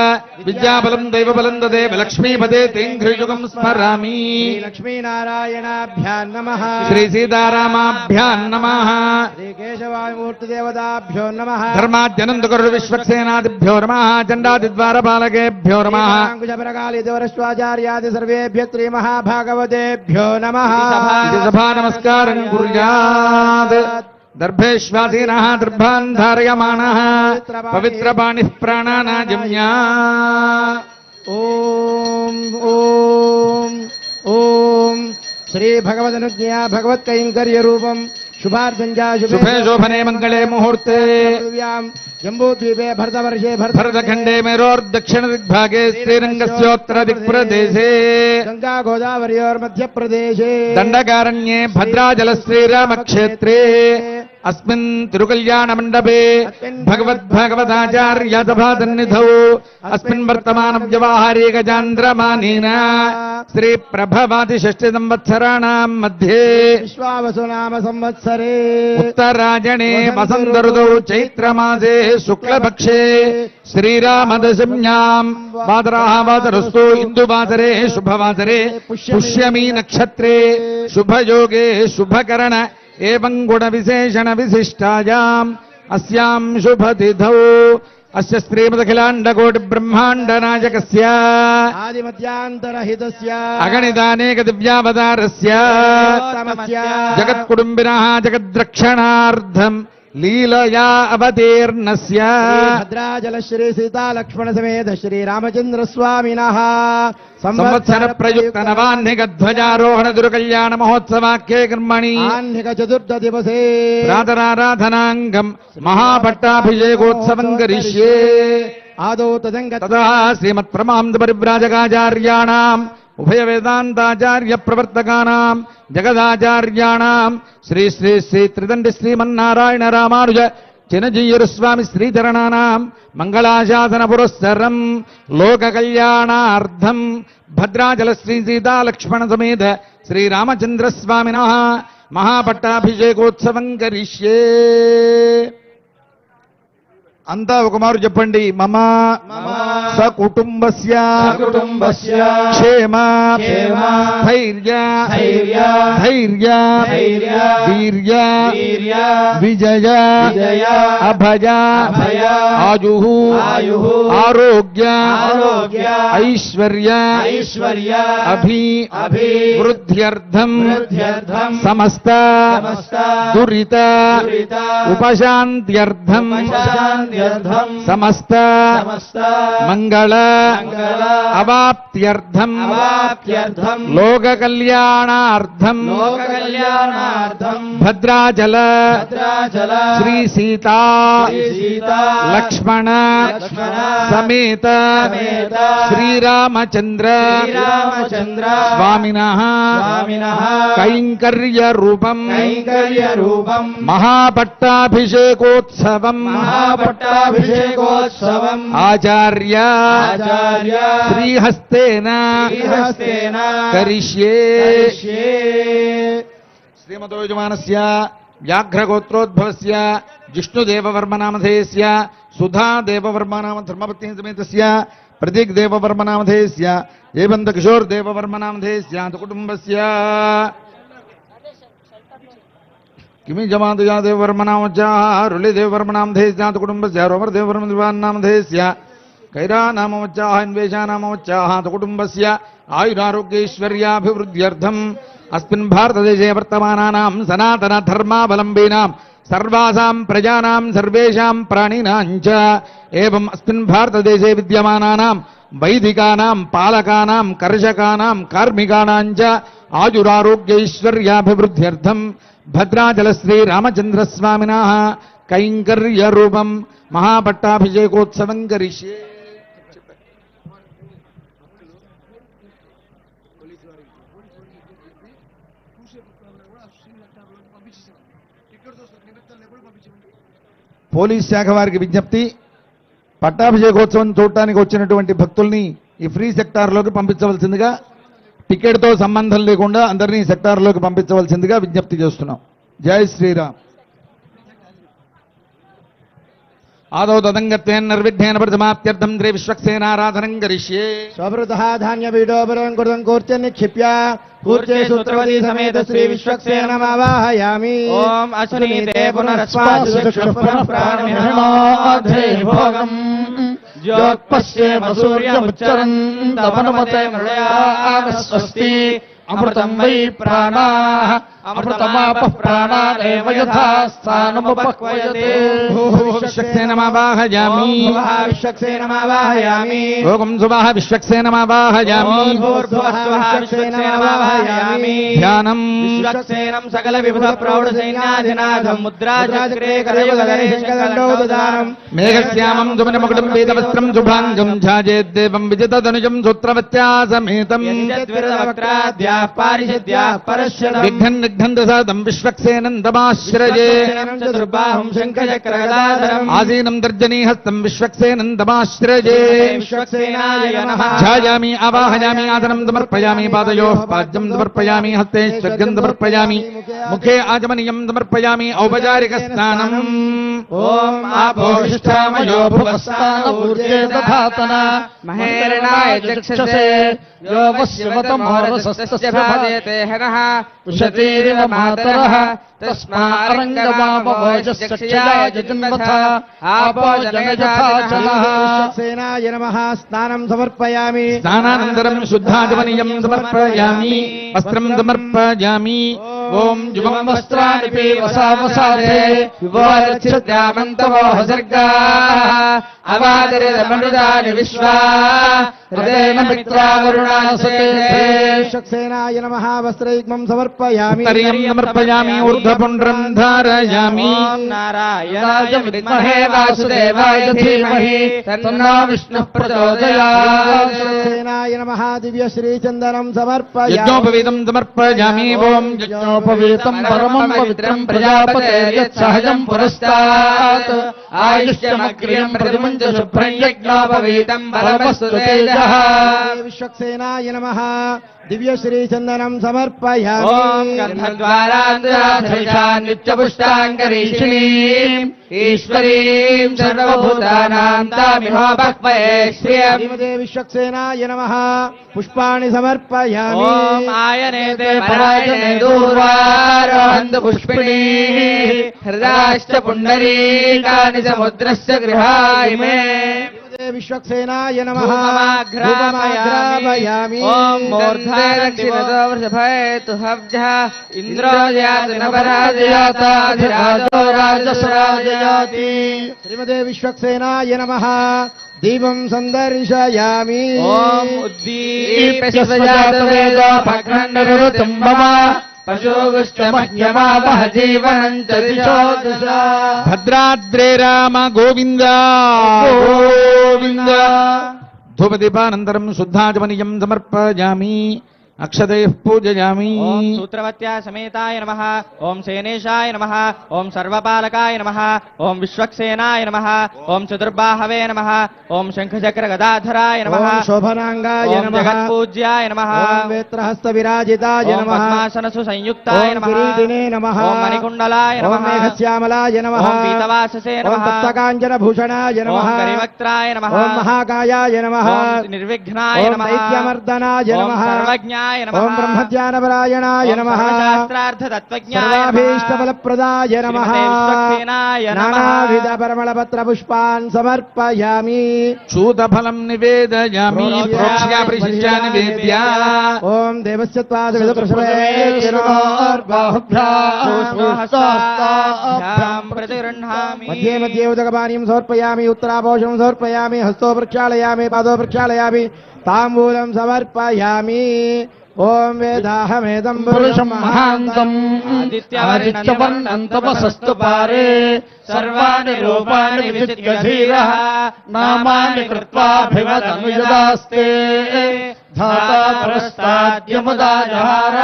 విద్యాబలం దైవబలం తదేవ లక్ష్మీపదే తేంఘ్రియుగం స్మరామి లక్ష్మీనారాయణాభ్యాం నమః శ్రీ సీతారామాభ్యాం నమః శ్రీ కేశవామూర్తిదేవతాభ్యో నమః ధర్మాద్యనందకరు విశ్వక్సేనాదిభ్యో నమః చండాదిద్వారపాలకేభ్యో నమః అంకుశపరకాళిదేవరశ్వాచార్యాది సర్వేభ్య శ్రీ మహాభాగవతేభ్యో నమః ఇది సభా నమస్కారం కుర్యాత్ దర్భేష్వాసీనః దర్భాన్ ధారయమాణः పవిత్రపాణిః ప్రాణానాజమ్యా ఓం ఓం ఓం శ్రీ భగవదనుజ్ఞా భగవత్కైంకర్య రూపం శుభార్ధంజా శుభే శోభనే మంగళే ముహూర్తే జంబూద్వీపే భరతవర్షే భరతఖండే మేరోర్దక్షిణ దిగ్భాగే శ్రీరంగస్యోత్తర దిక్ప్రదేశే గంగా గోదావర్యోర్మధ్యప్రదేశే దండకారణ్యే భద్రాచల శ్రీరామక్షేత్రే అస్మిన్ తిరుకల్యాణ మండపే భగవద్భాగవతాచార్య సభాసన్నిధౌ అస్మిన్ వర్తమాన వ్యవహారే గజాంధ్రమానేన శ్రీ ప్రభవాది షష్ఠి సంవత్సరాణాం మధ్యే విశ్వావసు నామ సంవత్సరే ఉత్తరాయణే వసంత ఋతౌ చైత్రమాసే శుక్లపక్షే శ్రీరామదశమ్యాం వాదరాహవాదరస్తు ఇందువాసరే శుభవాసరే పుష్యమీ నక్షత్రే శుభయోగే శుభకరణ ఏవం గుణ విశేషణ విశిష్టాయాం అస్యాం శుభతిథౌ అస్య శ్రీమదఖిలాండకోటి బ్రహ్మాండ నాయకస్య ఆదిమధ్యాంతరహితస్య అగణితానేక దివ్యావతారస్య జగత్కుటుంబినః జగద్రక్షణార్థం లీలయా అవతీర్ణస్య భద్రాచల శ్రీ సీతా లక్ష్మణ సమేత శ్రీ రామచంద్ర స్వామినః సంవత్సర ప్రయుక్త నవాహ్నిక ధ్వజారోహణ దుర్కల్యాణ మహోత్సవాఖ్యే కర్మణి ఆహ్నిక చతుర్థ దివసే ప్రాతరారాధనాంగం మహాపట్టాభిషేకోత్సవం కరిష్యే ఆదౌ తదంగ తదా శ్రీమత్ ప్రమాంద పరివ్రాజకాచార్యాణాం ఉభయ వేదాంతాచార్య ప్రవర్తకానాం జగదాచార్యాణాం శ్రీ శ్రీ శ్రీ త్రిదండి శ్రీమన్నారాయణ రామానుజ చినజీయరుస్వామి శ్రీచరణానాం మంగళాశాసన పురస్సరం లోక కళ్యాణార్థం భద్రాచల శ్రీ సీతా లక్ష్మణ సమేత శ్రీరామచంద్రస్వామినః మహాపట్టాభిషేకోత్సవం కరిష్యే. అంతా ఒక మారు చెప్పండి. మమ సకుటుంబస్య క్షేమ ధైర్య ధైర్య వీర్య విజయ అభయ ఆయు ఆరోగ్య ఐశ్వర్య వృద్ధ్యర్థం సమస్త దురిత ఉపశాంత్యర్థం సమస్త మంగళ అవాప్త్యర్థం లోక కళ్యాణార్థం భద్రాచల శ్రీ సీతా లక్ష్మణ సమేత శ్రీరామచంద్ర స్వామినః కైంకర్య రూపం మహాపట్టాభిషేకోత్సవం ఆచార్య శ్రీహస్తేన కరిష్యే. శ్రీమతో యజమానస్య వ్యాఘ్రగోత్రోద్భవస్య జిష్ణుదేవవర్మనామధేయస్య సుధాదేవవర్మనామ ధర్మపత్ని సమేతస్య ప్రతీక్ దేవవర్మనామధేయస్య ఏవంత కిషోర్ దేవవర్మనామధేయస్య కుటుంబస్య किमी जमातया देववर्मनामोच्चाः रुलिदेववर्मनामधेयस्यात कुटुम्बस्य रोमरदेववर्मनामधेयस्य कैरानामोच्चाः अन्वेषानामोच्चाः कुटुम्बस्य आयुरारोग्यैश्वर्याभिवृद्ध्यर्थम् अस्मिन् भारतदेशे वर्तमानानां सनातनधर्मावलम्बिनां सर्वासां प्रजानां सर्वेषां प्राणिनां च एवम् अस्मिन् भारतदेशे विद्यमानानां वैदिकानां पालकानां कर्षकानां कार्मिकानां च आयुरारोग्यैश्वर्याभिवृद्ध्यर्थम् भद्राचल श्री रामचंद्र स्वामिनः कैंकर्य रूपम महापट्टाभिषेकोत्सवं करिष्ये. పోలీస్ శాఖ వారికి విజ్ఞప్తి, పట్టాభిషేకోత్సవం చూడటానికి వచ్చినటువంటి భక్తుల్ని ఈ ఫ్రీ సెక్టార్లోకి పంపించవలసిందిగా, టికెట్తో సంబంధం లేకుండా అందరినీ సెక్టార్లోకి పంపించవలసిందిగా విజ్ఞప్తి చేస్తున్నాం. జై శ్రీరామ్. ఆదౌ తదంగత్వేన నిర్విఘ్నేన ప్రతిమాప్త్యర్థం శ్రీ విశ్వక్సేనారాధనం కరిష్యే. స్వభృతః ధాన్యపీఠోపరం కృతం కూర్చ నిక్షిప్య కూర్చే సూత్రవతి సమేత శ్రీ విశ్వక్సేనమావాహయామి. ఓం అశ్వనీతే పునరస్వాధేభోగం జ్యోత్పశ్యేమ సూర్యముచ్చరంతమనుమతే మృళయాగస్వస్తి. అమృతం వై ప్రాణాః అమృతమాపః ప్రాణానేవ యథా స్థానముపక్వయతే. విశ్వక్సేనమావాహయామి. విశ్వక్సేనమావాహయామి. ఓం సువః విశ్వక్సేనమావాహయామి. విశ్వక్సేనమావాహయామి. ధ్యానం. విశ్వక్సేనం సకల విబుధ ప్రౌఢ సైన్యాధినాథం ముద్రాచక్రే కరయుగగణేశం మేఘశ్యామం సుమనముకుటం వేదవస్త్రం శుభాంగం ఛాయేద్దేవం విజితదనుజం సూత్రవత్యా సమేతం. విఘ్నం విశ్వక్సేనందమాశ్రయే. చతుర్బాహుం శంఖచక్రగదాధరం ఆసీనం తర్జనీహస్తం విశ్వక్సేనందమాశ్రయే. విశ్వక్సేనాయ నమః. ఛాయామి ఆవాహయామి ఆసనం సమర్పయామి పాదయోః పాద్యం సమర్పయామి హస్తే శ్వర్గం సమర్పయామి ముఖే ఆచమనీయం సమర్పయామి ఔపచారిక స్నానం. ఓం ఆపోషిష్టామయో భువస్థానూర్జే దధాతన మహేరణాయ చక్షసే యో వస్యవతమోరసస్తస్య భాజేతే హనః ఉషతీరివ మాతరః తస్మారంగమామోజస్యక్షయాయ జగన్మథ ఆపో జనయథాచలః. విశ్వక్సేనాయ నమః. స్నానం సమర్పయామి. స్నానానంతరం శుద్ధాచమనీయం సమర్పయామి వస్త్రం సమర్పయామి. ఓం జువం వస్త్రాని పీవసావసాదే వివోరచిత్యామంతమోహ సర్గాః అవాదరిదమనుదాని విశ్వా హృదయన మిత్రావరుణాసతే. విశ్వక్సేనాయ నమః. వస్త్రైగ్మం సమర్పయామి. ఉత్తరీయం సమర్పయామి ఊర్ధ్వపుండ్రం ధారయామి. ఓం నారాయణాయ విద్మహే వాసుదేవాయ ధీమహి తన్నో విష్ణుః ప్రచోదయాత్. విశ్వక్సేనాయ నమః. దివ్య శ్రీచందనం సమర్పయామి. యజ్ఞోపవీతం సమర్పయామి. ఓం యజ్ఞోపవీతం పరమం పవిత్రం ప్రజాపతేర్యత్సహజం పురస్తాత్ ఆయుష్యమగ్ర్యం ప్రతిముంచ శుభ్రం యజ్ఞోపవీతం బలమస్తు తేజః. విశ్వక్సేనాయ నమః. దివ్య శ్రీచందనం సమర్పయామి. ఓం గంధద్వారాంధ్రాధైషాన్ నిత్యపుష్టాంగరీషిణీం ఈశ్వరీం సర్వభూతానాం తామిహోపక్వయే శ్రియం. శ్రీమతే విశ్వక్సేనాయ నమః. పుష్పాణి సమర్పయామి. ఓం ఆయనేతే పరాయణే దూర్వారోహంతు పుష్పిణీ హృదాశ్చ పుండరీకాని సముద్రస్య గృహాయిమే. శ్రీమతే విశ్వక్సేనాయ నమః. ధూపమాఘ్రామయామి. ఓం మూర్ధా దక్షిణతో వృషభేతు హవ్యః ఇంద్రో యాతి నవరాజయాతాధిరాజో రాజసరాజయాతి. శ్రీమతే విశ్వక్సేనాయ నమః. దీపం సందర్శయామి. ఓం ఉద్దీప్యస్వజాతవేదో భగ్నండరుతుం మమ పశోగుష్టమహ్యమావహ జీవనం చ దిశో దిశ. భద్రాద్రే రామ గోవింద గోవింద. ధూపదీపానంతరం శుద్ధాచమనీయం సమర్పయామి. అక్షతైః పూజయామి. ఓం సూత్రవత్యా సమేతాయ నమః. ఓం సేనేశాయ నమః. ఓం సర్వపాలకాయ నమః. ఓం విశ్వక్సేనాయ నమః. ఓం చతుర్బాహవే నమః. ఓం శంఖచక్ర గదాధరాయ నమః. ఓం శోభనాంగాయ ఓం నమః. జగత్పూజ్యాయ నమః. ఓం వేత్రహస్త విరాజితాయ ఓం నమః. పద్మాసనసు సంయుక్తాయ ఓం నమః. కిరీటినే నమః. ఓం మణికుండలాయ ఓం నమః. మేఘశ్యామలాయ నమః. ఓం పీతవాససే ఓం నమః. తప్తకాంచన భూషణాయ ఓం నమః. గరివక్త్రాయ నమః. ఓం మహాకాయాయ నమః. ఓం నిర్విఘ్నాయ ఓం నమః. దైత్యమర్దనాయ ఓం నమః. సర్వజ్ఞాయ నమః. ఓం బ్రహ్మజ్ఞానపరాయణాయ ఓం నమః. సర్వశాస్త్రార్థతత్వజ్ఞాయ నమః. సర్వాభీష్టఫలప్రదాయ నమః. శ్రీమతే విశ్వక్సేనాయ నమః. నానావిధ పరిమళపత్ర పుష్పాన్ సమర్పయామి. చూతఫలం నివేదయామి. ప్రోక్ష్యా ప్రశిష్యా నివేద్య. ఓం దేవస్య త్వాదవిధ భ్యాం ప్రతిగృహ్ణామి. మధ్యే మధ్యే ఉదకపానీయం సమర్పయామి. ఉత్తరాపోషణం సమర్పయామి. హస్తో ప్రక్షాళయామి. పాదో ప్రక్షాళయామి. తాంబూలం సమర్పయామి. ఓం వేదాహమేదం పురుషం మహాంతం ఆదిత్యవర్ణం తపసస్తు పారే సర్వాణి రూపాణి విచిత్య ధీరః నామాని కృత్వాభివదనుయదాస్తే ధాతా పురస్తాద్యముదా జహార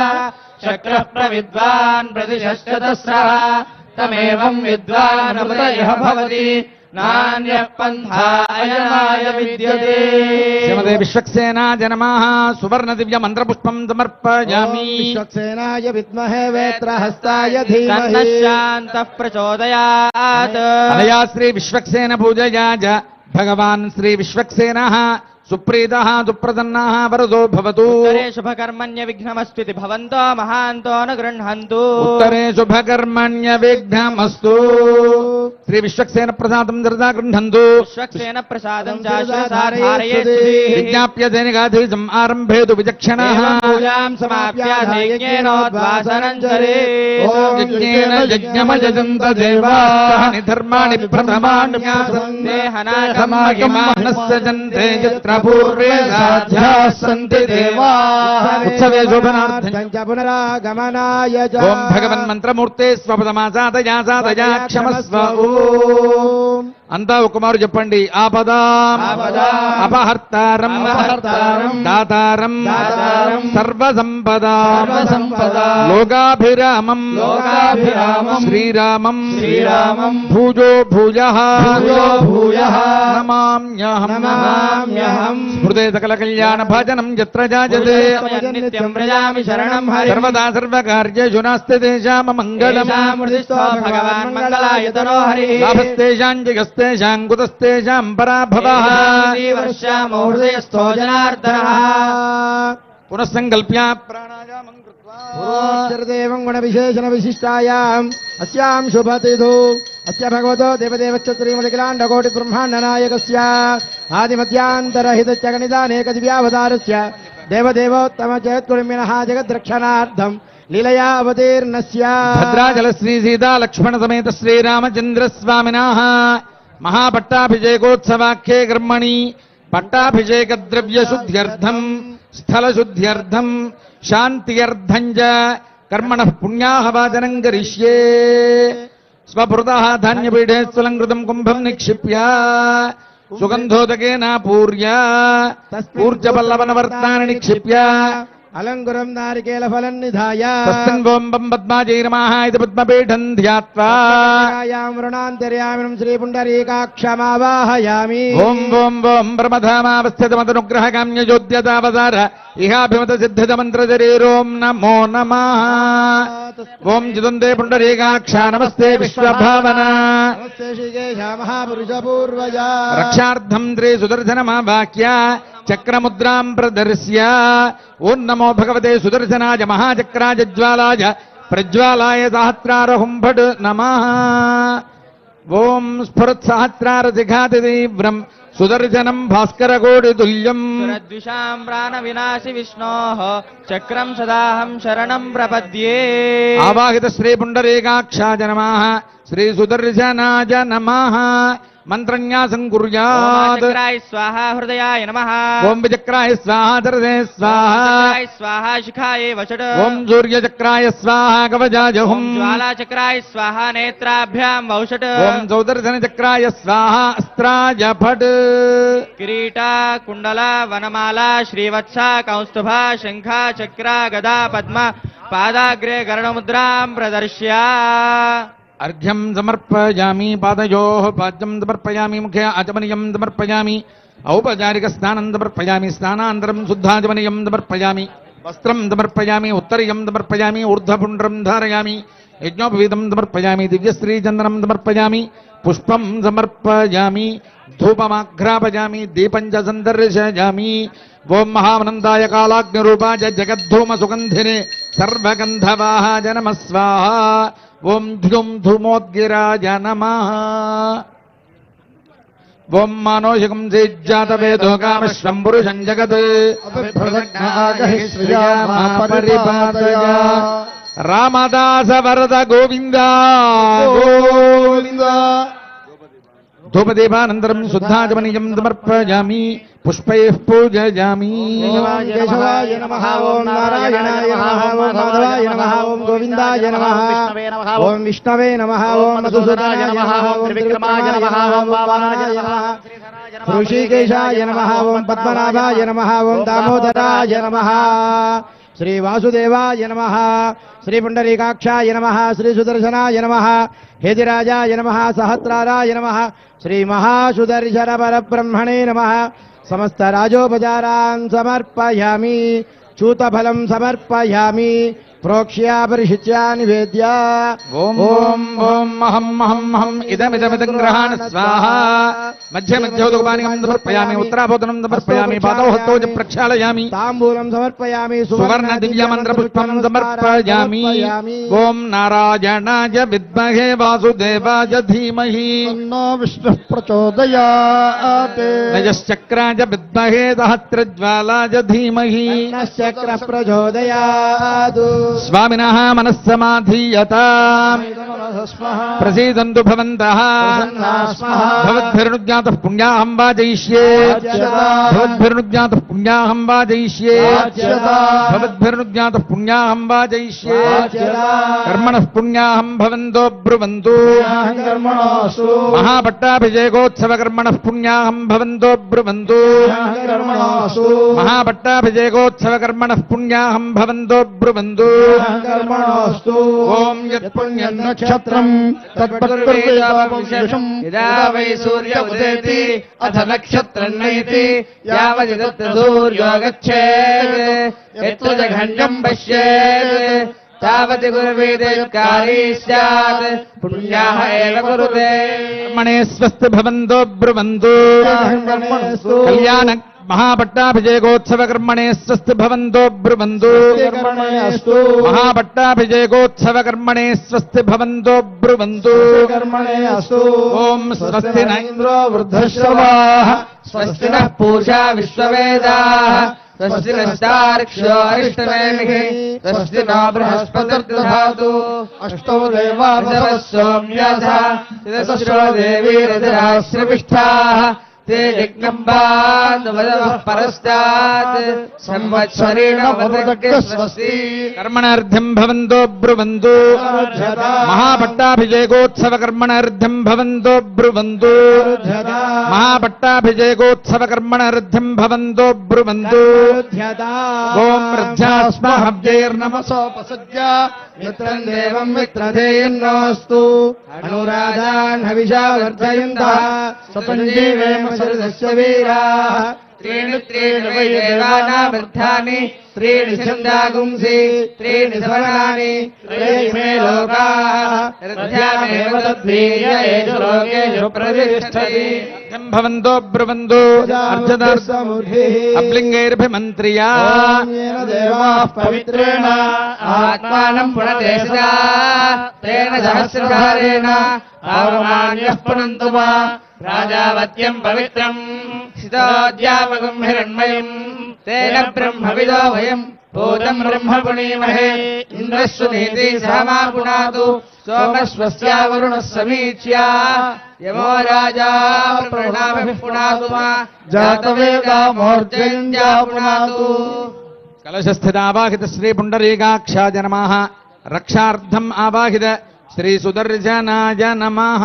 चक्रः प्रविद्वान् प्रतिशश्चतस्रः तमेवं विद्वान् अमृतयः भवति नान्यः पन्था अयनाय विद्यते श्रीमते विश्वक्सेनाय नमः सुवर्ण दिव्य मंत्र पुष्पं समर्पयामि विश्वक्सेनाय विद्महे वेत्रहस्ताय धीमहि तन्नः शान्तः प्रचोदयात् अनया श्री विश्वक्सेन पूजया च भगवान् श्री विश्वक्सेनः सुप्रीतः सुप्रसन्नः वरदो भवतु उत्तरे शुभकर्मण्य विघ्नमस्त्विति भवन्तो महान्तो न गृह्णन्तु उत्तरे शुभकर्मण्य विघ्नमस्तु श्री विश्वक्सेन प्रसादं दर्दा गृह्णन्तु विश्वक्सेन प्रसादं चाश्वसाधारयेत् विज्ञाप्य दैनिकाधिजम् आरम्भेतु विचक्षणः पूजां समाप्य दैन्येनोद्वासनं चरेत् यज्ञेन यज्ञमयजन्त देवाः धर्माणि प्रथमान्यासन्ते हनाकमाहिमानस्सजन्ते यत्र पूर्वे साध्याः सन्ति देवाः उत्सवे शोभनार्थं च पुनरागमनाय च ॐ भगवन्मन्त्रमूर्ते स्वपदमासादया सादया क्षमस्व ఓం అంతా ఒక మారు చెప్పండి ఆపదాం అపహర్తారం దాతారం సర్వసంపదాం లోకాభిరామం శ్రీరామం భూజో భూయః నమామ్యహం స్మృతే సకల కళ్యాణ భాజనం యత్ర జాయతే నిత్యం వ్రజామి శరణం హరి సర్వదా సర్వకార్యేషు నాస్తి తేషాం మంగళం భగవాన్ మంగళాయతనో హరి లాభస్తేషాం జగస్తేషాం కుతస్తేషాం పరాభవః వర్షామౌర్దయస్థో జనార్దనః పునఃసంకల్ప్య ప్రాణాయామం కృత్వా పూర్వోత్తరదేవం గుణవిశేషణ విశిష్టాయాం అస్యాం శుభతిథౌ అస్య భగవతో దేవదేవశ్చ శ్రీమదఖిలాండకోటి బ్రహ్మాండనాయకస్య ఆదిమధ్యాంతరహితశ్చ గణితానేక దివ్యావతారస్య దేవదేవోత్తమ జగద్గురుమినః జగద్రక్షణార్థం లీలయా అవతీర్ణస్య భద్రాచల శ్రీ సీతా లక్ష్మణ సమేత శ్రీరామచంద్ర స్వామినః మహాపట్టాభిషేకోత్సవాఖ్యే కర్మణి పట్టాభిషేక ద్రవ్య శుద్ధ్యర్థం స్థల శుద్ధ్యర్థం శాంత్యర్థం చ కర్మణః పుణ్యాహవాచనం కరిష్యే స్వపృతః ధాన్యపీఠే స్థలంకృతం కుంభం నిక్షిప్య సుగంధోదకేన పూర్య ఊర్జపల్లవనవర్తాని నిక్షిప్య అలంకురం నారికేల ఫలం నిధాయ తస్మిన్ ఓం పద్మాజై నమః ఇది పద్మపీఠం ధ్యాత్వా మృణాంతర్యామినం శ్రీ పుండరీకాక్షమావాహయామి ఓం ఓం ఓం బ్రహ్మధామావస్థితమతనుగ్రహకామ్యజోద్యతావతార ఇహాభిమత సిద్ధిత మంత్రశరీరోం నమో నమః ఓం జిదందే పుండరీకాక్ష నమస్తే విశ్వభావన నమస్తే శ్రీకేశ మహాపురుష పూర్వజా రక్షార్థం శ్రీ సుదర్శనమావాక్య చక్రముద్రాం ప్రదర్శ్య ఓం నమో భగవతే సుదర్శనాయ మహాచక్రాయ జ్వాలాయ ప్రజ్వాలాయ సహస్రారహుం భట్ నమః ఓం స్ఫురత్ సహస్రార జిఘాతి తీవ్రం సుదర్శనం భాస్కరకోటితుల్యం సురద్విషాం ప్రాణ వినాశి విష్ణోః చక్రం సదాహం శరణం ప్రపద్యే ఆవాహిత శ్రీ పుండరీకాక్షాయ నమః శ్రీ సుదర్శనాయ నమః మంత్రన్యాసం కుర్యాత్ చక్రాయ స్వాహ హృదయాయ నమః ఓం విచక్రాయ స్వాహా దర్శే స్వాహా చక్రాయ స్వాహ శిఖాయ వచట ఓం సూర్యచక్రాయ స్వాహా కవచాయ హుం జ్వాలాచక్రాయ స్వాహ నేత్రాభ్యాం వౌషట ఓం సౌదర్శన చక్రాయ స్వాహా అస్త్రాయ ఫట్ కిరీట కుండల వనమాల శ్రీవత్స కౌస్తుభ శంఖ చక్ర గదా పద్మ పాదాగ్రే గరుడముద్రాం ప్రదర్శ్య అర్ఘ్యం సమర్పయామి పాదయోః పాద్యం సమర్పయామి ముఖే ఆచమనీయం సమర్పయామి ఔపచారిక స్నానం సమర్పయామి స్నానానంతరం శుద్ధాచమనీయం సమర్పయామి వస్త్రం సమర్పయామి ఉత్తరీయం సమర్పయామి ఊర్ధ్వపుండ్రం ధారయామి యజ్ఞోపవీతం సమర్పయామి దివ్యశ్రీచందనం సమర్పయామి పుష్పం సమర్పయామి ధూపమాఘ్రాపయామి దీపం చ సందర్శయామి ఓం మహావనందాయ కాలాగ్నిరూపాయ జగద్ధూమ సుగంధినే సర్వగంధవాహాయ నమః స్వాహా ఓం ధ్యుం ధూమోద్గిరాయ నమః ఓం మానోషకం సేజ్జాతవేదో కామశ్వం పురుషం జగత్ రామదాస వరద గోవింద గోవింద ధూపదీపానంతరం శుద్ధాచమనీయం సమర్పయామి పుష్పైః పూజయామి కేశవాయ నమః ఓం నారాయణాయ నమః ఓం మాధవాయ నమః ఓం గోవిందాయ నమః ఓం విష్ణవే నమః ఓం మధుసూదనాయ నమః ఓం త్రివిక్రమాయ నమః ఓం వామనాయ నమః ఋషికేశాయ నమః ఓం పద్మనాభాయ నమః ఓం దామోదరాయ నమః శ్రీ వాసుదేవాయ నమః శ్రీ పుండరీకాక్షాయ నమః శ్రీ సుదర్శనాయ నమః హేదిరాజాయ నమః సహస్రారాయ నమః శ్రీ మహాసుదర్శన పరబ్రహ్మణే నమః సమస్త రాజోపచారాన్ సమర్పయామి చూతఫలం సమర్పయామి ప్రోక్ష్యా పరిశుచ్యా నివేద్య ఓం ఓం ఓం మహం మహం మహం ఇదమిదమిదం గ్రహాణ స్వాహ మధ్య మధ్యోదకపానికం సమర్పయామి ఉత్తరాభూతనం సమర్పయామి పాదౌహస్తౌ చ ప్రక్షాళయామి తాంబూలం సమర్పయామి సువర్ణ దివ్యమంత్ర పుష్పం సమర్పయామి ఓం నారాయణాయ విద్మహే వాసుదేవాయ ధీమహి తన్నో విష్ణుః ప్రచోదయాత్ నయశ్చక్రాయ విద్మహే సహస్రజ్వాలాయ ధీమహి చక్రః ప్రచోదయాత్ స్వామినః మనస్సమాధీయతాం ప్రసీదంతు భవంతః భవద్భిర్నుజ్ఞాతః పుణ్యాహం వాజయిష్యే భవద్భిర్నుజ్ఞాతః పుణ్యాహం వాజయిష్యే భవద్భిర్నుజ్ఞాతః పుణ్యాహం వాజయిష్యే కర్మణః పుణ్యాహం భవంతో బ్రువంతు మహాపట్టాభిషేకోత్సవ కర్మణః పుణ్యాహం భవంతో బ్రువంతు మహాపట్టాభిషేకోత్సవ కర్మణః పుణ్యాహం భవంతో బ్రువంతు ఓం యత్పుణ్యం నక్షత్రం తత్పర్వేదాపవిశేషం యదా వై సూర్య ఉదేతి అథ నక్షత్రం నయతి యావదిదత్ర సూర్యో గచ్ఛేత్ యత్ర జఘండం పశ్యేత్ తావతి గురువేదకారీ స్యాత్ పుణ్యాః ఏవ కురుతే కర్మణే స్వస్తి భవంతో బ్రువంతు కళ్యాణ మహాపట్టాభిషేకోత్సవ కర్మణే స్వస్తి భవంతో బ్రువంతు మహాపట్టాభిషేకోత్సవ కర్మణే స్వస్తి భవంతో బ్రువంతు ఓం స్వస్తి న ఇంద్రో వృద్ధశ్రవాః స్వస్తి నః పూషా విశ్వవేదాః స్వస్తి నస్తార్క్ష్యో అరిష్టనేమిః స్వస్తి నో బృహస్పతిర్దధాతు అష్టౌ సోమ్యాధ తదస్రో దేవీరధరాశ్రవిష్ఠాః ते यज्ञम्बान्वदवः परस्तात् संवत्सरेण वदग्गे स्वस्ति कर्मणार्थं भवन्तो ब्रुवन्तु महापट्टाभिषेकोत्सव कर्मणार्थं भवन्तो ब्रुवन्तु महापट्टाभिषेकोत्सव कर्मणार्थं भवन्तो ब्रुवन्तु ओम रज्जास्महव्यैर्नमसोपसज्य मित्रं देवं मित्रधेयन्नोऽस्तु अनुराधान् हविषा वर्धयन्तः सपञ्जीवेम सरदस्य वीराः त्रीणि त्रीणि वै देवानावृद्धानि त्रीणि छन्दागुंसि त्रीणि सवनानि त्रयीमे लोकाः रथ्यामेव तद्वीर्य येषु लोकेषु प्रतिष्ठति भवन्तो ब्रुवन्तु अर्चदार्थमुद्भिः अप्लिङ्गैर्भिमन्त्र्या देवाः पवित्रेण आत्मानं पुनते सदा तेन सहस्रधारेण आवमान्यः पुनन्तु वा राजावत्यं पवित्रं सितोऽद्यावगं हिरण्मयम् तेन ब्रह्मविदो वयम् भूतं ब्रह्म पुनीमहे इन्द्रस्वनीति सहमा पुनातु सोमस्वस्या वरुणः समीच्या यमो राजा प्रणामभिः पुनातु मा जातवेदा मूर्धन्या पुनातु कलशस्थित आवाहित श्री पुण्डरीकाक्षाय नमः रक्षार्थम् आवाहित श्री सुदर्शनाय नमः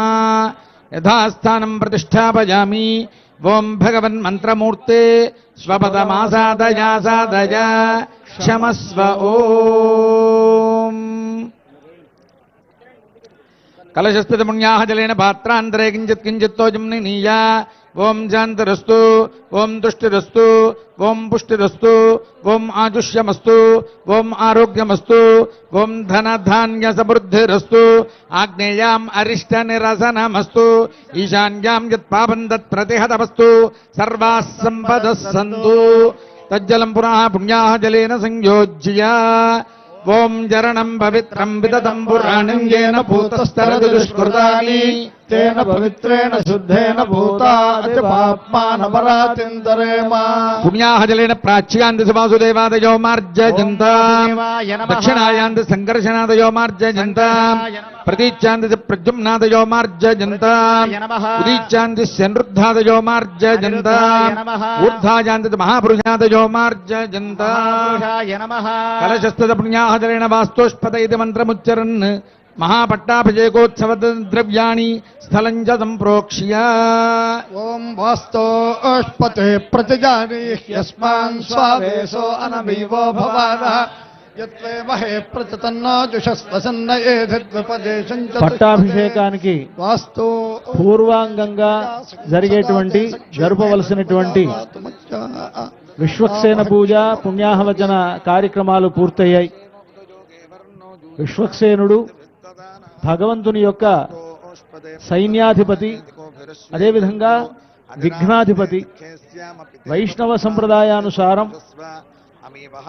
यथास्थानं प्रतिष्ठापयामि ओम भगवन् मंत्रमूर्ते स्वपदमासादया सादय क्षमस्व ओम कलशस्थित पुण्याः जलेन पात्रान्तरे किञ्चित् किञ्चित्तोजं निनीय ओम शान्तिरस्तु ओम तुष्टिरस्तु ओम पुष्टिरस्तु ओम आजुष्यमस्तु ओम आरोग्यमस्तु ओम धन धान्य समृद्धिरस्तु आग्नेयाम् अरिष्ट निरसनमस्तु ईशान्यां यत् पापं तत् प्रतिहतमस्तु सर्वाः सम्पदः सन्तु तज्जलं पुनः पुण्याः जलेन संयोज्य ओम जरणं पवित्रं विदतं पुराणं येन भूतस्तरति दुष्कृतानि तेन पवित्रेण शुद्धेन भूतात् पाप्मानपरातिन्दरेम पुण्याः जलेन प्राच्यान्ति वासुदेवादयो मार्जयन्ताम् दक्षिणायान्ति सङ्कर्षणादयो मार्जयन्ताम् प्रतीच्यान्ति प्रद्युम्नादयो मार्जयन्ताम् उदीच्यान्ति शनृद्धादयो मार्जयन्ताम् ऊर्ध्वायान्ति महापुरुषादयो मार्जयन्ताम् कलशस्थित पुण्याः जलेन वास्तोष्पद इति मन्त्रमुच्चरन् మహాపట్టాభిషేకోత్సవ ద్రవ్యాణి స్థలం చ సంప్రోక్ష్య ఓం వాస్తోష్పతే ప్రతిజాని యస్మాన్ స్వావేశో అనమీవో భవానః యత్వే మహే ప్రతితన్నో జుషస్వసన్న ఏధద్వపదేశం చ పట్టాభిషేకానికి వాస్తు పూర్వాంగంగా జరపవలసినటువంటి విశ్వక్సేన పూజ పుణ్యాహవచన కార్యక్రమాలు పూర్తయ్యాయి. విశ్వక్సేనుడు భగవంతుని యొక్క సైన్యాధిపతి, అదేవిధంగా విఘ్నాధిపతి. వైష్ణవ సంప్రదాయానుసారం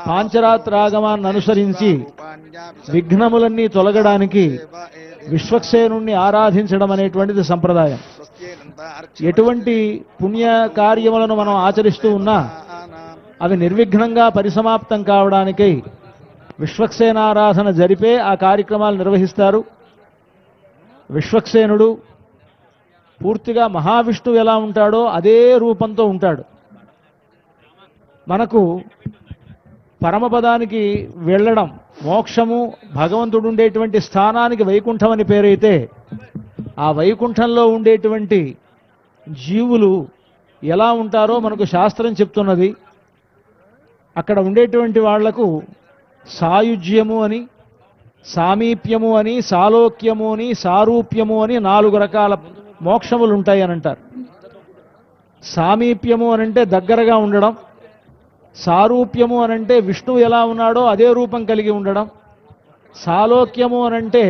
పాంచరాత్రాగమాన్ని అనుసరించి విఘ్నములన్నీ తొలగడానికి విశ్వక్సేనుణ్ణి ఆరాధించడం అనేటువంటిది సంప్రదాయం. ఎటువంటి పుణ్య కార్యములను మనం ఆచరిస్తూ ఉన్నా అవి నిర్విఘ్నంగా పరిసమాప్తం కావడానికై విశ్వక్సేనారాధన జరిపే ఆ కార్యక్రమాలు నిర్వహిస్తారు. విశ్వక్సేనుడు పూర్తిగా మహావిష్ణువు ఎలా ఉంటాడో అదే రూపంతో ఉంటాడు. మనకు పరమపదానికి వెళ్ళడం, మోక్షము, భగవంతుడు ఉండేటువంటి స్థానానికి వైకుంఠం అని పేరైతే ఆ వైకుంఠంలో ఉండేటువంటి జీవులు ఎలా ఉంటారో మనకు శాస్త్రం చెప్తున్నది. అక్కడ ఉండేటువంటి వాళ్లకు సాయుజ్యము అని, సామీప్యము అని, సాలోక్యము అని, సారూప్యము అని 4 రకాల మోక్షములు ఉంటాయి అని అంటారు. సామీప్యము అనంటే దగ్గరగా ఉండడం, సారూప్యము అనంటే విష్ణువు ఎలా ఉన్నాడో అదే రూపం కలిగి ఉండడం, సాలోక్యము అనంటే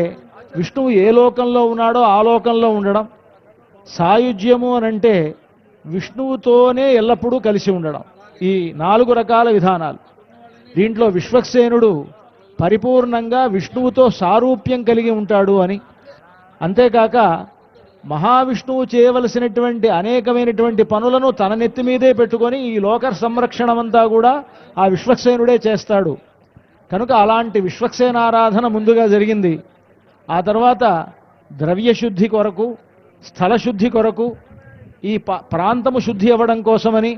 విష్ణువు ఏ లోకంలో ఉన్నాడో ఆ లోకంలో ఉండడం, సాయుజ్యము అనంటే విష్ణువుతోనే ఎల్లప్పుడూ కలిసి ఉండడం. ఈ 4 రకాల విధానాలు. దీంట్లో విశ్వక్సేనుడు పరిపూర్ణంగా విష్ణువుతో సారూప్యం కలిగి ఉంటాడు అని, అంతేకాక మహావిష్ణువు చేయవలసినటువంటి అనేకమైనటువంటి పనులను తన నెత్తి మీదే పెట్టుకొని ఈ లోక సంరక్షణమంతా కూడా ఆ విశ్వక్సేనుడే చేస్తాడు. కనుక అలాంటి విశ్వక్సేనారాధన ముందుగా జరిగింది. ఆ తర్వాత ద్రవ్యశుద్ధి కొరకు, స్థలశుద్ధి కొరకు, ఈ ప్రాంతము శుద్ధి అవ్వడం కోసమని,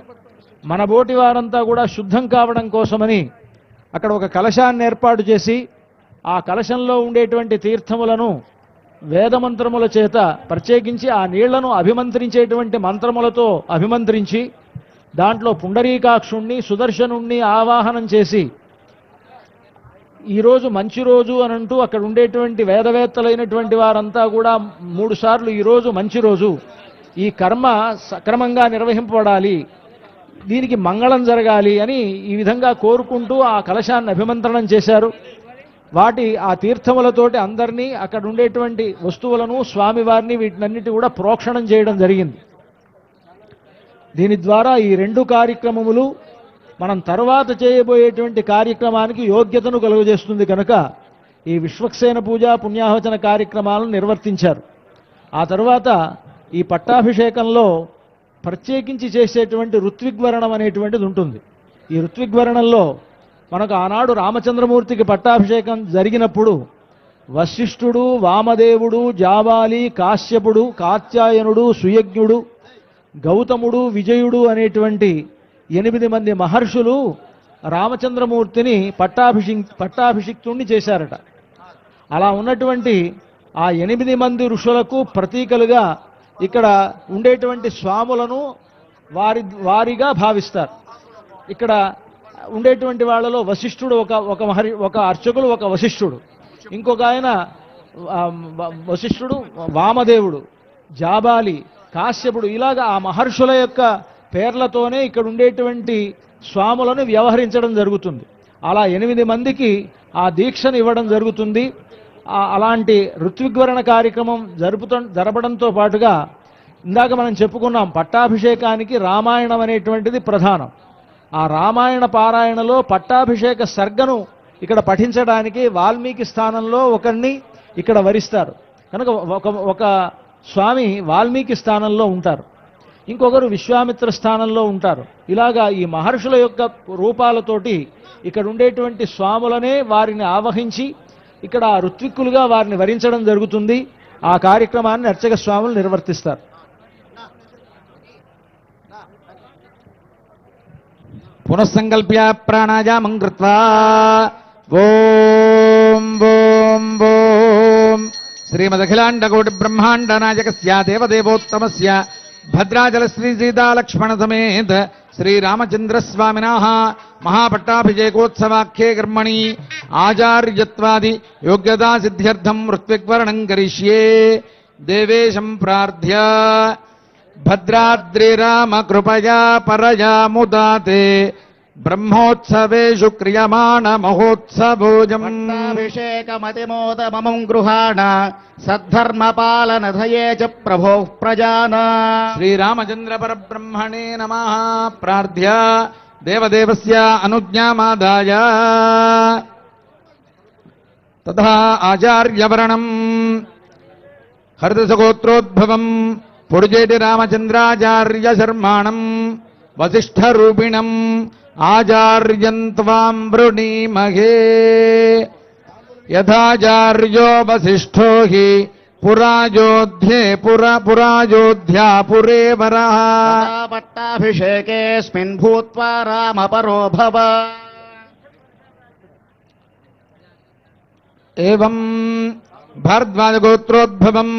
మన బోటి వారంతా కూడా శుద్ధం కావడం కోసమని అక్కడ ఒక కలశాన్ని ఏర్పాటు చేసి ఆ కలశంలో ఉండేటువంటి తీర్థములను వేదమంత్రముల చేత ప్రత్యేకించి ఆ నీళ్లను అభిమంత్రించేటువంటి మంత్రములతో అభిమంత్రించి దాంట్లో పుండరీకాక్షుణ్ణి, సుదర్శనుణ్ణి ఆవాహనం చేసి ఈరోజు మంచి రోజు అనంటూ అక్కడ ఉండేటువంటి వేదవేత్తలైనటువంటి వారంతా కూడా 3 సార్లు ఈరోజు మంచి రోజు, ఈ కర్మ సక్రమంగా నిర్వహింపబడాలి, దీనికి మంగళం జరగాలి అని ఈ విధంగా కోరుకుంటూ ఆ కలశాన్ని అభిమంత్రణం చేశారు. ఆ తీర్థములతోటి అందరినీ, అక్కడ ఉండేటువంటి వస్తువులను, స్వామివారిని, వీటినన్నిటి కూడా ప్రోక్షణం చేయడం జరిగింది. దీని ద్వారా ఈ 2 కార్యక్రమములు మనం తర్వాత చేయబోయేటువంటి కార్యక్రమానికి యోగ్యతను కలుగజేస్తుంది. కనుక ఈ విశ్వక్సేన పూజ పుణ్యాహవచన కార్యక్రమాలను నిర్వర్తించారు. ఆ తర్వాత ఈ పట్టాభిషేకంలో ప్రత్యేకించి చేసేటువంటి ఋత్విగ్వరణం అనేటువంటిది ఉంటుంది. ఈ ఋత్విగ్వరణంలో మనకు ఆనాడు రామచంద్రమూర్తికి పట్టాభిషేకం జరిగినప్పుడు వశిష్ఠుడు, వామదేవుడు, జాబాలి, కాశ్యపుడు, కాత్యాయనుడు, సుయజ్ఞుడు, గౌతముడు, విజయుడు అనేటువంటి 8 మంది మహర్షులు రామచంద్రమూర్తిని పట్టాభిషిక్తుణ్ణి చేశారట. అలా ఉన్నటువంటి ఆ 8 మంది ఋషులకు ప్రతీకలుగా ఇక్కడ ఉండేటువంటి స్వాములను వారిగా భావిస్తారు. ఇక్కడ ఉండేటువంటి వాళ్ళలో వశిష్ఠుడు ఒక అర్చకులు, ఒక వశిష్ఠుడు, ఇంకొక ఆయన వశిష్ఠుడు, వామదేవుడు, జాబాలి, కాశ్యపుడు, ఇలాగా ఆ మహర్షుల యొక్క పేర్లతోనే ఇక్కడ ఉండేటువంటి స్వాములను వ్యవహరించడం జరుగుతుంది. అలా 8 మందికి ఆ దీక్షను ఇవ్వడం జరుగుతుంది. అలాంటి ఋత్విగ్వరణ కార్యక్రమం జరపడంతో పాటుగా ఇందాక మనం చెప్పుకున్నాం, పట్టాభిషేకానికి రామాయణం అనేటువంటిది ప్రధానం. ఆ రామాయణ పారాయణలో పట్టాభిషేక సర్గను ఇక్కడ పఠించడానికి వాల్మీకి స్థానంలో ఒకరిని ఇక్కడ వరిస్తారు. కనుక ఒక స్వామి వాల్మీకి స్థానంలో ఉంటారు, ఇంకొకరు విశ్వామిత్ర స్థానంలో ఉంటారు. ఇలాగా ఈ మహర్షుల యొక్క రూపాలతోటి ఇక్కడ ఉండేటువంటి స్వాములనే వారిని ఆవహించి ఇక్కడ ఋత్విక్కులుగా వారిని వరించడం జరుగుతుంది. ఆ కార్యక్రమాన్ని అర్చక స్వాములు నిర్వర్తిస్తారు. పునఃసంకల్ప్య ప్రాణాయామం కృత్వా ఓం ఓం ఓం శ్రీమదఖిలాండకోటి బ్రహ్మాండ నాయకస్య దేవదేవోత్తమస్య భద్రాచల శ్రీ సీతాలక్ష్మణ సమేత శ్రీరామచంద్రస్వామినః మహాపట్టాభిషేకోత్సవాఖ్యే కర్మణి ఆచార్యత్వాది యోగ్యతా సిద్ధ్యర్థం ఋత్విగ్వరణం కరిష్యే దేవేశం ప్రార్థ్య భద్రాద్రిరామ కృపయా పరయా ముదాతే బ్రహ్మోత్సవేషు క్రియమాణ మహోత్సవోజం పట్టాభిషేకమతిమోదమముం గృహాణ సద్ధర్మపాలనధయే చ ప్రభో ప్రజాన శ్రీరామచంద్ర పరబ్రహ్మణే నమః ప్రార్థ్య దేవదేవస్య అనుజ్ఞామాదాయ తథా ఆచార్యవరణం హరిదశగోత్రోద్భవం పొడిజేటి రామచంద్రాచార్య శర్మాణం వసిష్ఠరూపిణం ఆచార్యం త్వాం వృణీమహే యథాచార్యో వసిష్ఠో హి పురాయోధ్యా పురే వరః పట్టాభిషేకేస్మిన్ భూత్వా రామపరో భవ ఏవం భారద్వాజగోత్రోద్భవం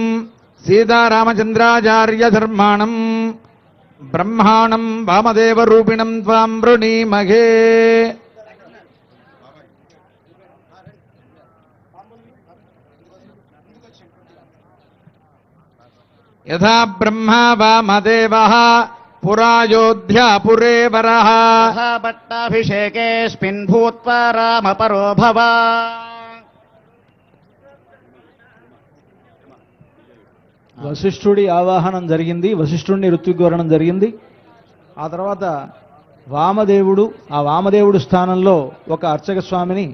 సీతారామచంద్రాచార్య ధర్మాణం బ్రహ్మాణం వామదేవరూపిణం త్వాం వృణీమహే యథా బ్రహ్మా వామదేవః పురాయోధ్యా పురే వరః పట్టాభిషేకేస్మిన్ భూత్వా రామపరో భవ వశిష్ఠుడి ఆవాహనం జరిగింది, వశిష్ఠుడిని ఋత్విగ్వరణం జరిగింది. ఆ తర్వాత వామదేవుడు, ఆ వామదేవుడు స్థానంలో ఒక అర్చక స్వామిని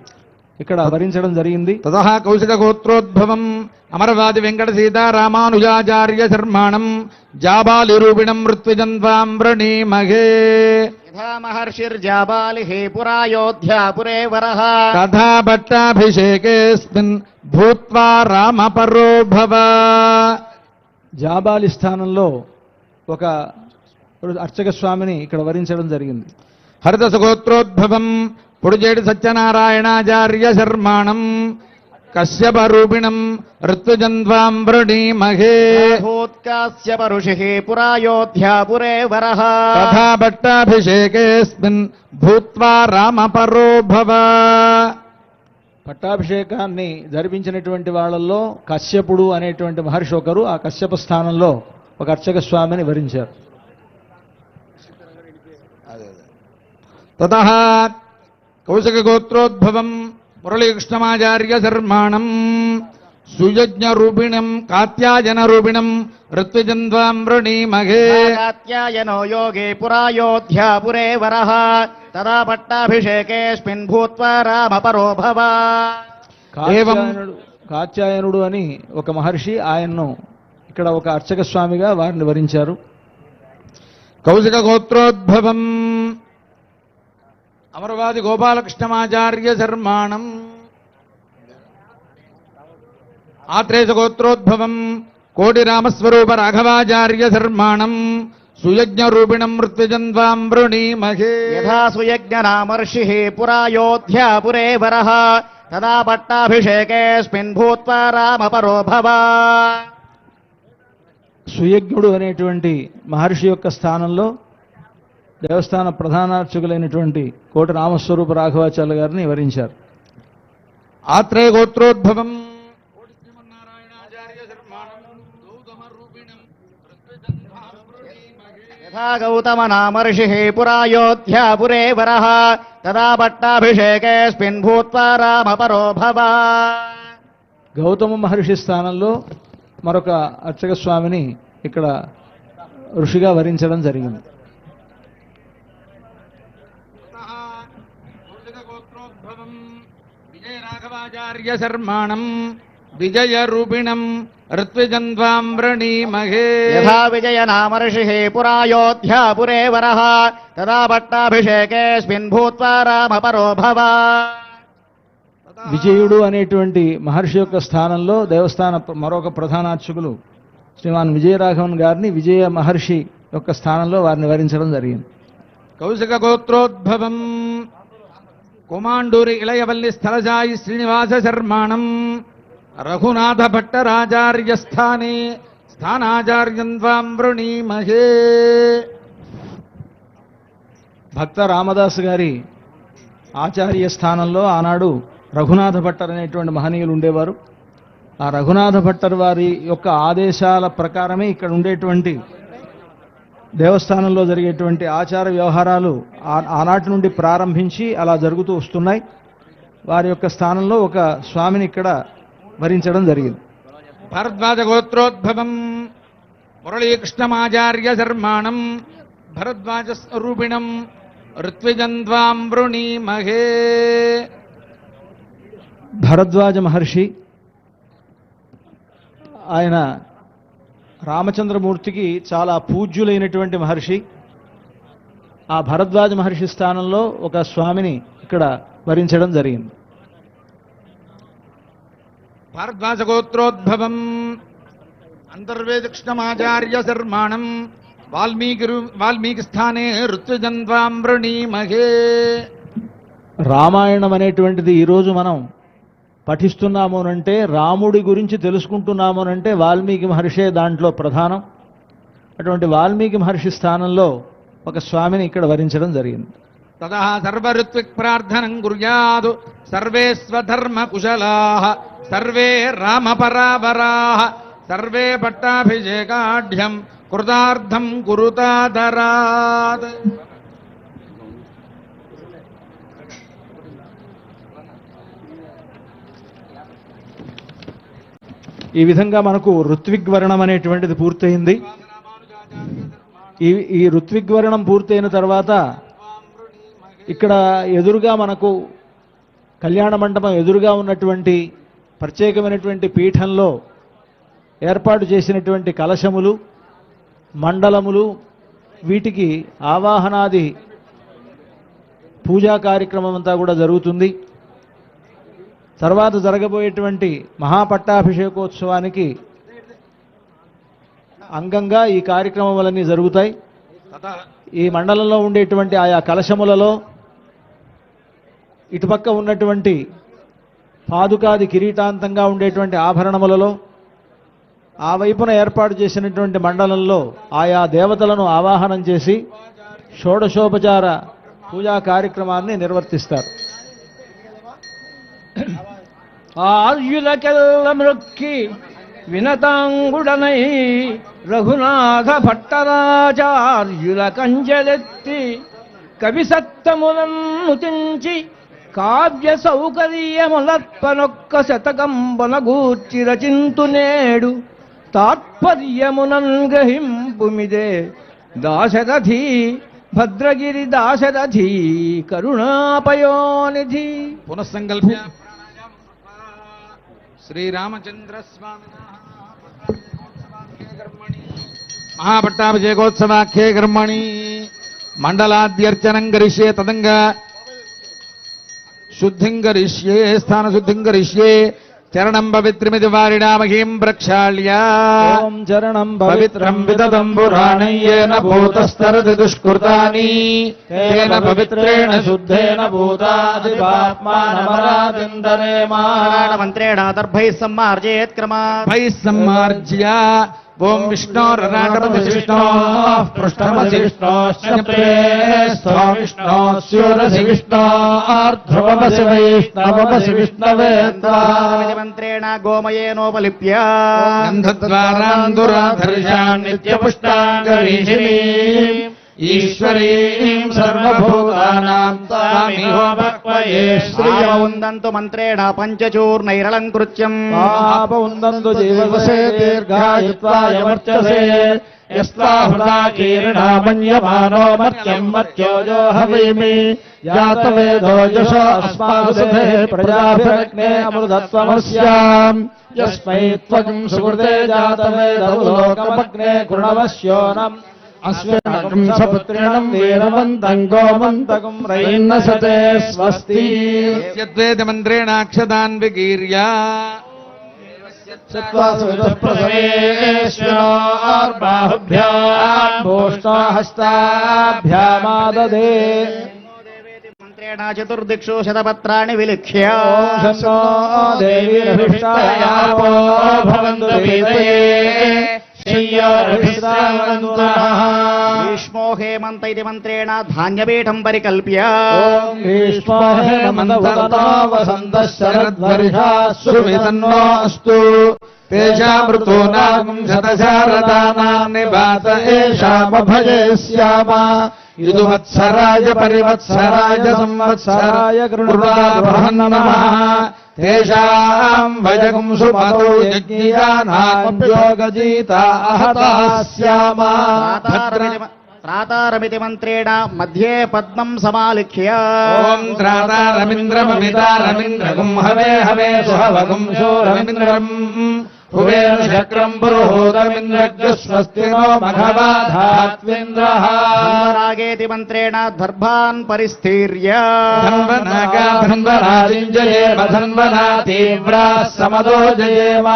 ఇక్కడ వరించడం జరిగింది. తతః కౌశిక గోత్రోద్భవం అమరవాది వెంకట సీతారామానుజాచార్య శర్మాణం జాబాలిరూపిణం ఋత్విజం త్వాం వృణీమహే యథా మహర్షిర్జాబాలిః పురాయోధ్యా పురే వరః తథా పట్టాభిషేకేస్మిన్ భూత్వా రామపరో భవ. జాబాలి స్థానంలో ఒక అర్చక స్వామిని ఇక్కడ వరించడం జరిగింది. హరిదశగోత్రోద్భవం పొడిజేటి సత్యనారాయణాచార్య శర్మాణం కశ్యపరూపిణం ఋత్విజం త్వాం వృణీమహే భూత్కాస్యప ఋషిః పురాయోధ్యా పురే వరః తథా పట్టాభిషేకేస్మిన్ భూత్వా రామపరో భవ. పట్టాభిషేకాన్ని జరిపించినటువంటి వాళ్ళల్లో కశ్యపుడు అనేటువంటి మహర్షి ఒకరు, ఆ కశ్యప స్థానంలో ఒక అర్చక స్వామిని వరించారు. తతః కౌశిక గోత్రోద్భవం మురళీకృష్ణమాచార్య శర్మాణం సుయజ్ఞరూపిణం కాత్యాయనరూపిణం ఋత్విజం త్వాం వృణీమహే కాత్యాయనో యోగే పురాయోధ్యా పురే వరః తదా పట్టాభిషేకేస్మిన్ భూత్వా రామపరో భవ. కాత్యాయనుడు అని ఒక మహర్షి, ఆయన్ను ఇక్కడ ఒక అర్చక స్వామిగా వారిని వరించారు. కౌశిక గోత్రోద్భవం అమరవాది గోపాలకృష్ణమాచార్య శర్మాణం ఆత్రేయ గోత్రోద్భవం కోటి రామస్వరూప రాఘవాచార్య శర్మాణం సుయజ్ఞరూపిణం ఋత్విజం త్వాం వృణీమహే యథా సుయజ్ఞనామర్షిః పురాయోధ్యా పురే వరః తదా పట్టాభిషేకేస్మిన్ భూత్వా రామపరో భవ. సుయజ్ఞుడు అనేటువంటి మహర్షి యొక్క స్థానంలో దేవస్థాన ప్రధానార్చకులైనటువంటి కోటి రామస్వరూప రాఘవాచార్య గారిని వరించారు. ఆత్రేయ గోత్రోద్భవం కోటి శ్రీమన్నారాయణాచార్య శర్మాణం గౌతమరూపిణం ఋత్విజం త్వాం వృణీమహే యథా గౌతమనామర్షిః పురాయోధ్యా పురే వరః తదా పట్టాభిషేకేస్మిన్ భూత్వా రామపరో భవ. గౌతమ మహర్షి స్థానంలో మరొక అర్చక స్వామిని ఇక్కడ ఋషిగా వరించడం జరిగింది. గోత్రోద్భవం విజయ రాఘవాచార్య శర్మాణం విజయరూపిణం ఋత్విజం త్వాం వృణీమహే యథా విజయనామర్షిః పురాయోధ్యా పురే వరః తదా పట్టాభిషేకేస్మిన్ భూత్వా రామపరో భవ. విజయుడు అనేటువంటి మహర్షి యొక్క స్థానంలో దేవస్థాన మరొక ప్రధానార్చకులు శ్రీమాన్ విజయరాఘవన్ గారిని విజయ మహర్షి యొక్క స్థానంలో వారిని వరించడం జరిగింది. కౌశిక గోత్రోద్భవం కుమాండూరి ఇళయవల్లి స్థలజాయి శ్రీనివాస శర్మాణం రఘునాథ భట్టరాచార్య స్థానే స్థానాచార్యం త్వాం వృణీమహే. భక్త రామదాసు గారి ఆచార్య స్థానంలో ఆనాడు రఘునాథ భట్టర్ అనేటువంటి మహనీయులు ఉండేవారు. ఆ రఘునాథ భట్టర్ వారి యొక్క ఆదేశాల ప్రకారమే ఇక్కడ ఉండేటువంటి దేవస్థానంలో జరిగేటువంటి ఆచార వ్యవహారాలు ఆనాటి నుండి ప్రారంభించి అలా జరుగుతూ వస్తున్నాయి. వారి యొక్క స్థానంలో ఒక స్వామిని ఇక్కడ వరించడం జరిగింది. భరద్వాజ గోత్రోద్భవం మురళీకృష్ణమాచార్య శర్మాణం భరద్వాజ స్వరూపిణం ఋత్విజం త్వాం వృణీమహే. భరద్వాజ మహర్షి ఆయన రామచంద్రమూర్తికి చాలా పూజ్యులైనటువంటి మహర్షి. ఆ భరద్వాజ మహర్షి స్థానంలో ఒక స్వామిని ఇక్కడ వరించడం జరిగింది. భారద్వాజ గోత్రోద్భవం అంతర్వేద కృష్ణమాచార్య శర్మాణం వాల్మీకి స్థానే ఋత్విజం త్వాం వృణీమహే. రామాయణం అనేటువంటిది ఈరోజు మనం పఠిస్తున్నాము అంటే, రాముడి గురించి తెలుసుకుంటున్నాము అంటే వాల్మీకి మహర్షే దాంట్లో ప్రధానం. అటువంటి వాల్మీకి మహర్షి స్థానంలో ఒక స్వామిని ఇక్కడ వరించడం జరిగింది. తదా సర్వఋత్విక్ ప్రార్థనం కుర్యాదు సర్వే స్వధర్మ కుశలాః సర్వే రామపరావరాః సర్వే పట్టాభిషేకాఢ్యం కృతార్థం కురుతాదరాత్. ఈ విధంగా మనకు ఋత్విగ్వరణం అనేటువంటిది పూర్తయింది. ఈ ఋత్విగ్వరణం పూర్తయిన తర్వాత ఇక్కడ ఎదురుగా మనకు కళ్యాణ మండపం ఎదురుగా ఉన్నటువంటి ప్రత్యేకమైనటువంటి పీఠంలో ఏర్పాటు చేసినటువంటి కలశములు, మండలములు, వీటికి ఆవాహనాది పూజా కార్యక్రమం అంతా కూడా జరుగుతుంది. తర్వాత జరగబోయేటువంటి మహాపట్టాభిషేకోత్సవానికి అంగంగా ఈ కార్యక్రమాలన్నీ జరుగుతాయి. ఈ మండలంలో ఉండేటువంటి ఆయా కలశములలో ఇటుపక్క ఉన్నటువంటి పాదుకాది కిరీటాంతంగా ఉండేటువంటి ఆభరణములలో ఆ వైపున ఏర్పాటు చేసినటువంటి మండలంలో ఆయా దేవతలను ఆవాహనం చేసి షోడశోపచార పూజా కార్యక్రమాన్ని నిర్వర్తిస్తారు. ఆర్యులకెల్ల మృక్కి వినతాంగుడనై రఘునాథ భట్టరాచార్యుల కంజలెత్తి కవిసత్తములను తెంచి కావ్య సౌకర్యములర్పనొక్క శతకంబున గూర్చి రచింతు నేడు తాత్పర్యమునన్ గ్రహింపుమిదే దాశరథి భద్రగిరి దాశరథి కరుణాపయోనిధి. పునఃసంకల్ప్య శ్రీరామచంద్ర స్వామి మహాపట్టాభిషేకోత్సవాఖ్యే కర్మణి మండలాద్యర్చనం కరిష్యే తదంగా శుద్ధిం కరిష్యే స్థాన శుద్ధిం కరిష్యే చరణం పవిత్రమిది వారిడామహీం ప్రక్షాళ్య ఓం చరణం పవిత్రం విదతం పురాణయ్యేన భూతస్తరతి దుష్కృతాని తేన పవిత్రేణ శుద్ధేన భూతాదిపాత్మానమరాదిందరేమా మంత్రేణ దర్భైః సమ్మార్జయేత్ క్రమాత్ భైః సమ్మార్జ్య ఓం విష్ణోరనాటపతి విష్ణోః పృష్ఠమసి విష్ణోశ్చప్రే స్థో విష్ణోస్యోరసి విష్ణోర్ధ్రువమసి వైష్ణవమసి విష్ణవే మంత్రేణ గోమయేనోపలిప్య గంధద్వారాందురాధర్షాం నిత్యపుష్టాంగరీషిణీం ఈశ్వరీం సర్వభూతానాం తామిహోపక్వయే శ్రీయౌందంతు మంత్రేణ పంచచూర్ణైరలంకృత్యం పాపౌందంతు జీవసే దీర్ఘాయుత్వాయ వర్చసే యస్వాహృదా కీర్ణామన్యమానో మర్త్యం మర్త్యోజో హవైమి జాతవేదో యశో అస్మాసుధే ప్రజాభిరగ్నే అమృతత్వమస్యాం యస్మై త్వం సుకృతే జాతవేదో లోకమగ్నే కృణవశ్యోనం అశ్వనకం సపుత్రిణం వీరవంతం గోమంతకం రైన్నసతే స్వస్తి. యద్వేద మంత్రేణాక్షదాన్ వికీర్య బాహుభ్యాం హస్తాభ్యామాదదే చతుర్దిక్షు శతపత్రాణి విలిఖ్య దేవీరభిష్టాయాపో భవంతు పీతయే గ్రీష్మో హేమంత ఇది మంత్రేణ ధాన్యపీఠం పరికల్ప్య గ్రీష్మో హేమంతో వసంతః శరద్వర్షాస్సు వితన్నోऽस्तु తేషామృతో నాగం శతశారదానాం నిబాత ఏషామభజేస్యామ యుదువత్సరాయ పరివత్సరాయ సంవత్సరాయ కృణాభవన్ నమః తేషాం భజగం సుమతో యజ్ఞానాం యోగజీతా అహతాస్యామ త్రాతారమితి మంత్రేణ మధ్యే పద్మం సమాలిఖ్య ఓం త్రాతారమింద్రమమితారమింద్రగం హవే హవే సుహవగం శోరమింద్రం హువేన శక్రం పురోహోతమింద్రస్వస్తి నో మఘవాధాత్వింద్రః ధన్వరాగేతి మంత్రేణ దర్భాన్ పరిస్థీర్య ధన్వనాగా ధన్వరాజింజయేమ ధన్వనా తీవ్రా సమదో జయేమ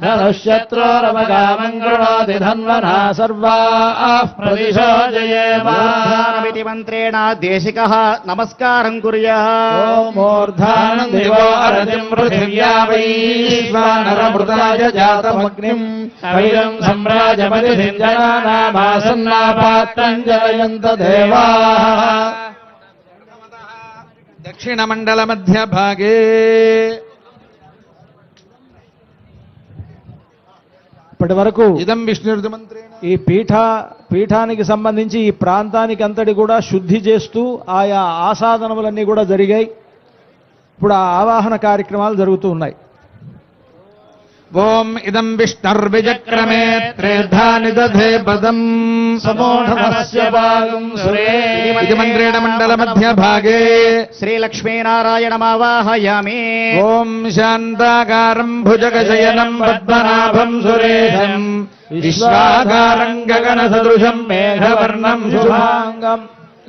ధనుశత్రోరమగామం గృణోతి ధన్వనా సర్వాః ప్రదిశో జయేమ మూర్ధానమితి మంత్రేణ దేశికః నమస్కారం కుర్యాత్ ఓమూర్ధానం దివో అరతిం పృథివ్యా వైశ్వానరమృతాయ జాతమగ్నిం వైరం సంరాజమతిథిం జనానామాసన్నాపాత్రం జనయంత దేవాః దక్షిణమండల మధ్య భాగే ఇప్పటి వరకు ఇదం విష్ణుర్ది మంత్రేణ ఈ పీఠానికి సంబంధించి ఈ ప్రాంతానికి అంతటి కూడా శుద్ధి చేస్తూ ఆయా ఆసాదనములన్నీ కూడా జరిగాయి. ఇప్పుడు ఆ ఆవాహన కార్యక్రమాలు జరుగుతూ ఉన్నాయి. ఓం ఇదం విష్ణుర్విచక్రమే త్రేధాని దధే పదం సమూఢమస్య భాగం సురే ఇది మంత్రేణ మండల మధ్య భాగే శ్రీలక్ష్మీనారాయణమావాహయామి ఓం శాంతాకారం భుజగశయనం పద్మనాభం సురేశం విశ్వాకారం గగన సదృశం మేఘవర్ణం శుభాంగం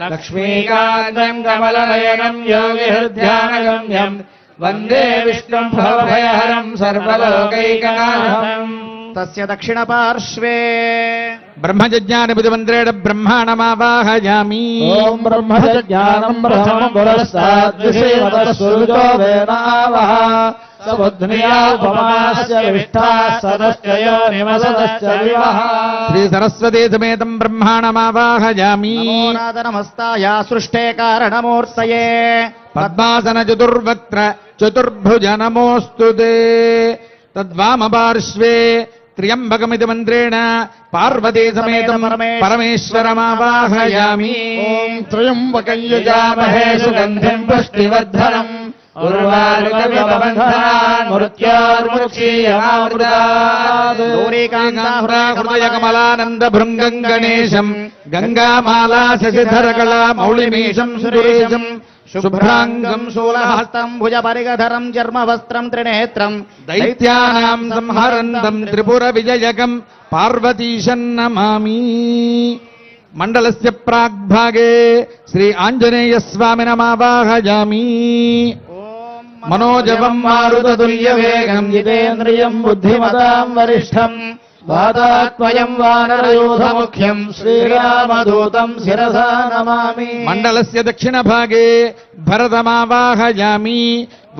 లక్ష్మీకాంతం కమలనయనం యోగి హృద్యానగమ్యం వందే విష్ణుం భవభయహరం సర్వలోకైకనాథం. తస్య దక్షిణ పార్శ్వే బ్రహ్మజ్ఞానబుద్ధి మంత్రేణ బ్రహ్మాణమావాహయామి ఓం బ్రహ్మజ్ఞానం ప్రథమం పురస్తాద్విషేవతస్సురుజో వేనావహ సబుద్ధ్నియాపమాస్య విష్ఠా సదశ్చయో నిమసదశ్చ వివహ. శ్రీ సరస్వతీ సమేతం బ్రహ్మాణమావాహయామి నమోనాథనమస్తాయ సృష్టే కారణమూర్తయే పద్మాసన చతుర్వక్త్ర చతుర్భుజ నమోऽस्तु తే. తద్వామపార్శ్వే త్ర్యంబకమితి మంత్రేణ పార్వతీ సమేతం పరమేశ్వరమావాహయామి ఓం త్రయంబకం యజామహే సుగంధిం పుష్టివర్ధనం ఉర్వారుకవిబంధనాన్ మృత్యోర్ముక్షీయమామృతాద్. హృదయ కమలానంద భృంగం గణేశం గంగామాలా శశిధర కళా మౌళిమీశం సురేశం శుభ్రాంగం శూలహస్తం భుజపరిగధరం చర్మవస్త్రం త్రినేత్రం దైత్యానాం సంహరంతం త్రిపుర విజయకం పార్వతీశం నమామి. మండలస్య ప్రాగ్భాగే శ్రీ ఆంజనేయ స్వామినమావాహయామి మనోజవం మారుతతుల్యవేగం జితేంద్రియం బుద్ధిమతాం వరిష్టం వాతాత్మయం వానరయూథముఖ్యం శ్రీరామదూతం శిరసా నమామి. మండలస్య దక్షిణ భాగే భరతమావాహయామి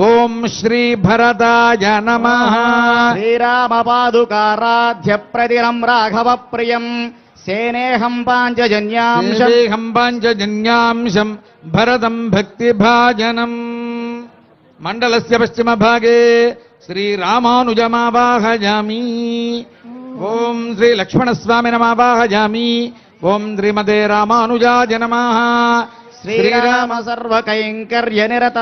ఓం శ్రీ భరతాయ నమః. శ్రీరామపాదుకారాధ్య ప్రతిరం రాఘవ ప్రియం సేనేహం పాంచజన్యాంశం దేహం పాంచజన్యాంశం భరతం భక్తిభాజనం. మండలస్య పశ్చిమ భాగే శ్రీరామానుజమావాహయామి ఓం శ్రీ లక్ష్మణస్వామినమావాహయామి ఓం శ్రీమతే రామానుజాయ నమః. శ్రీరామ సర్వకైంకర్య నిరత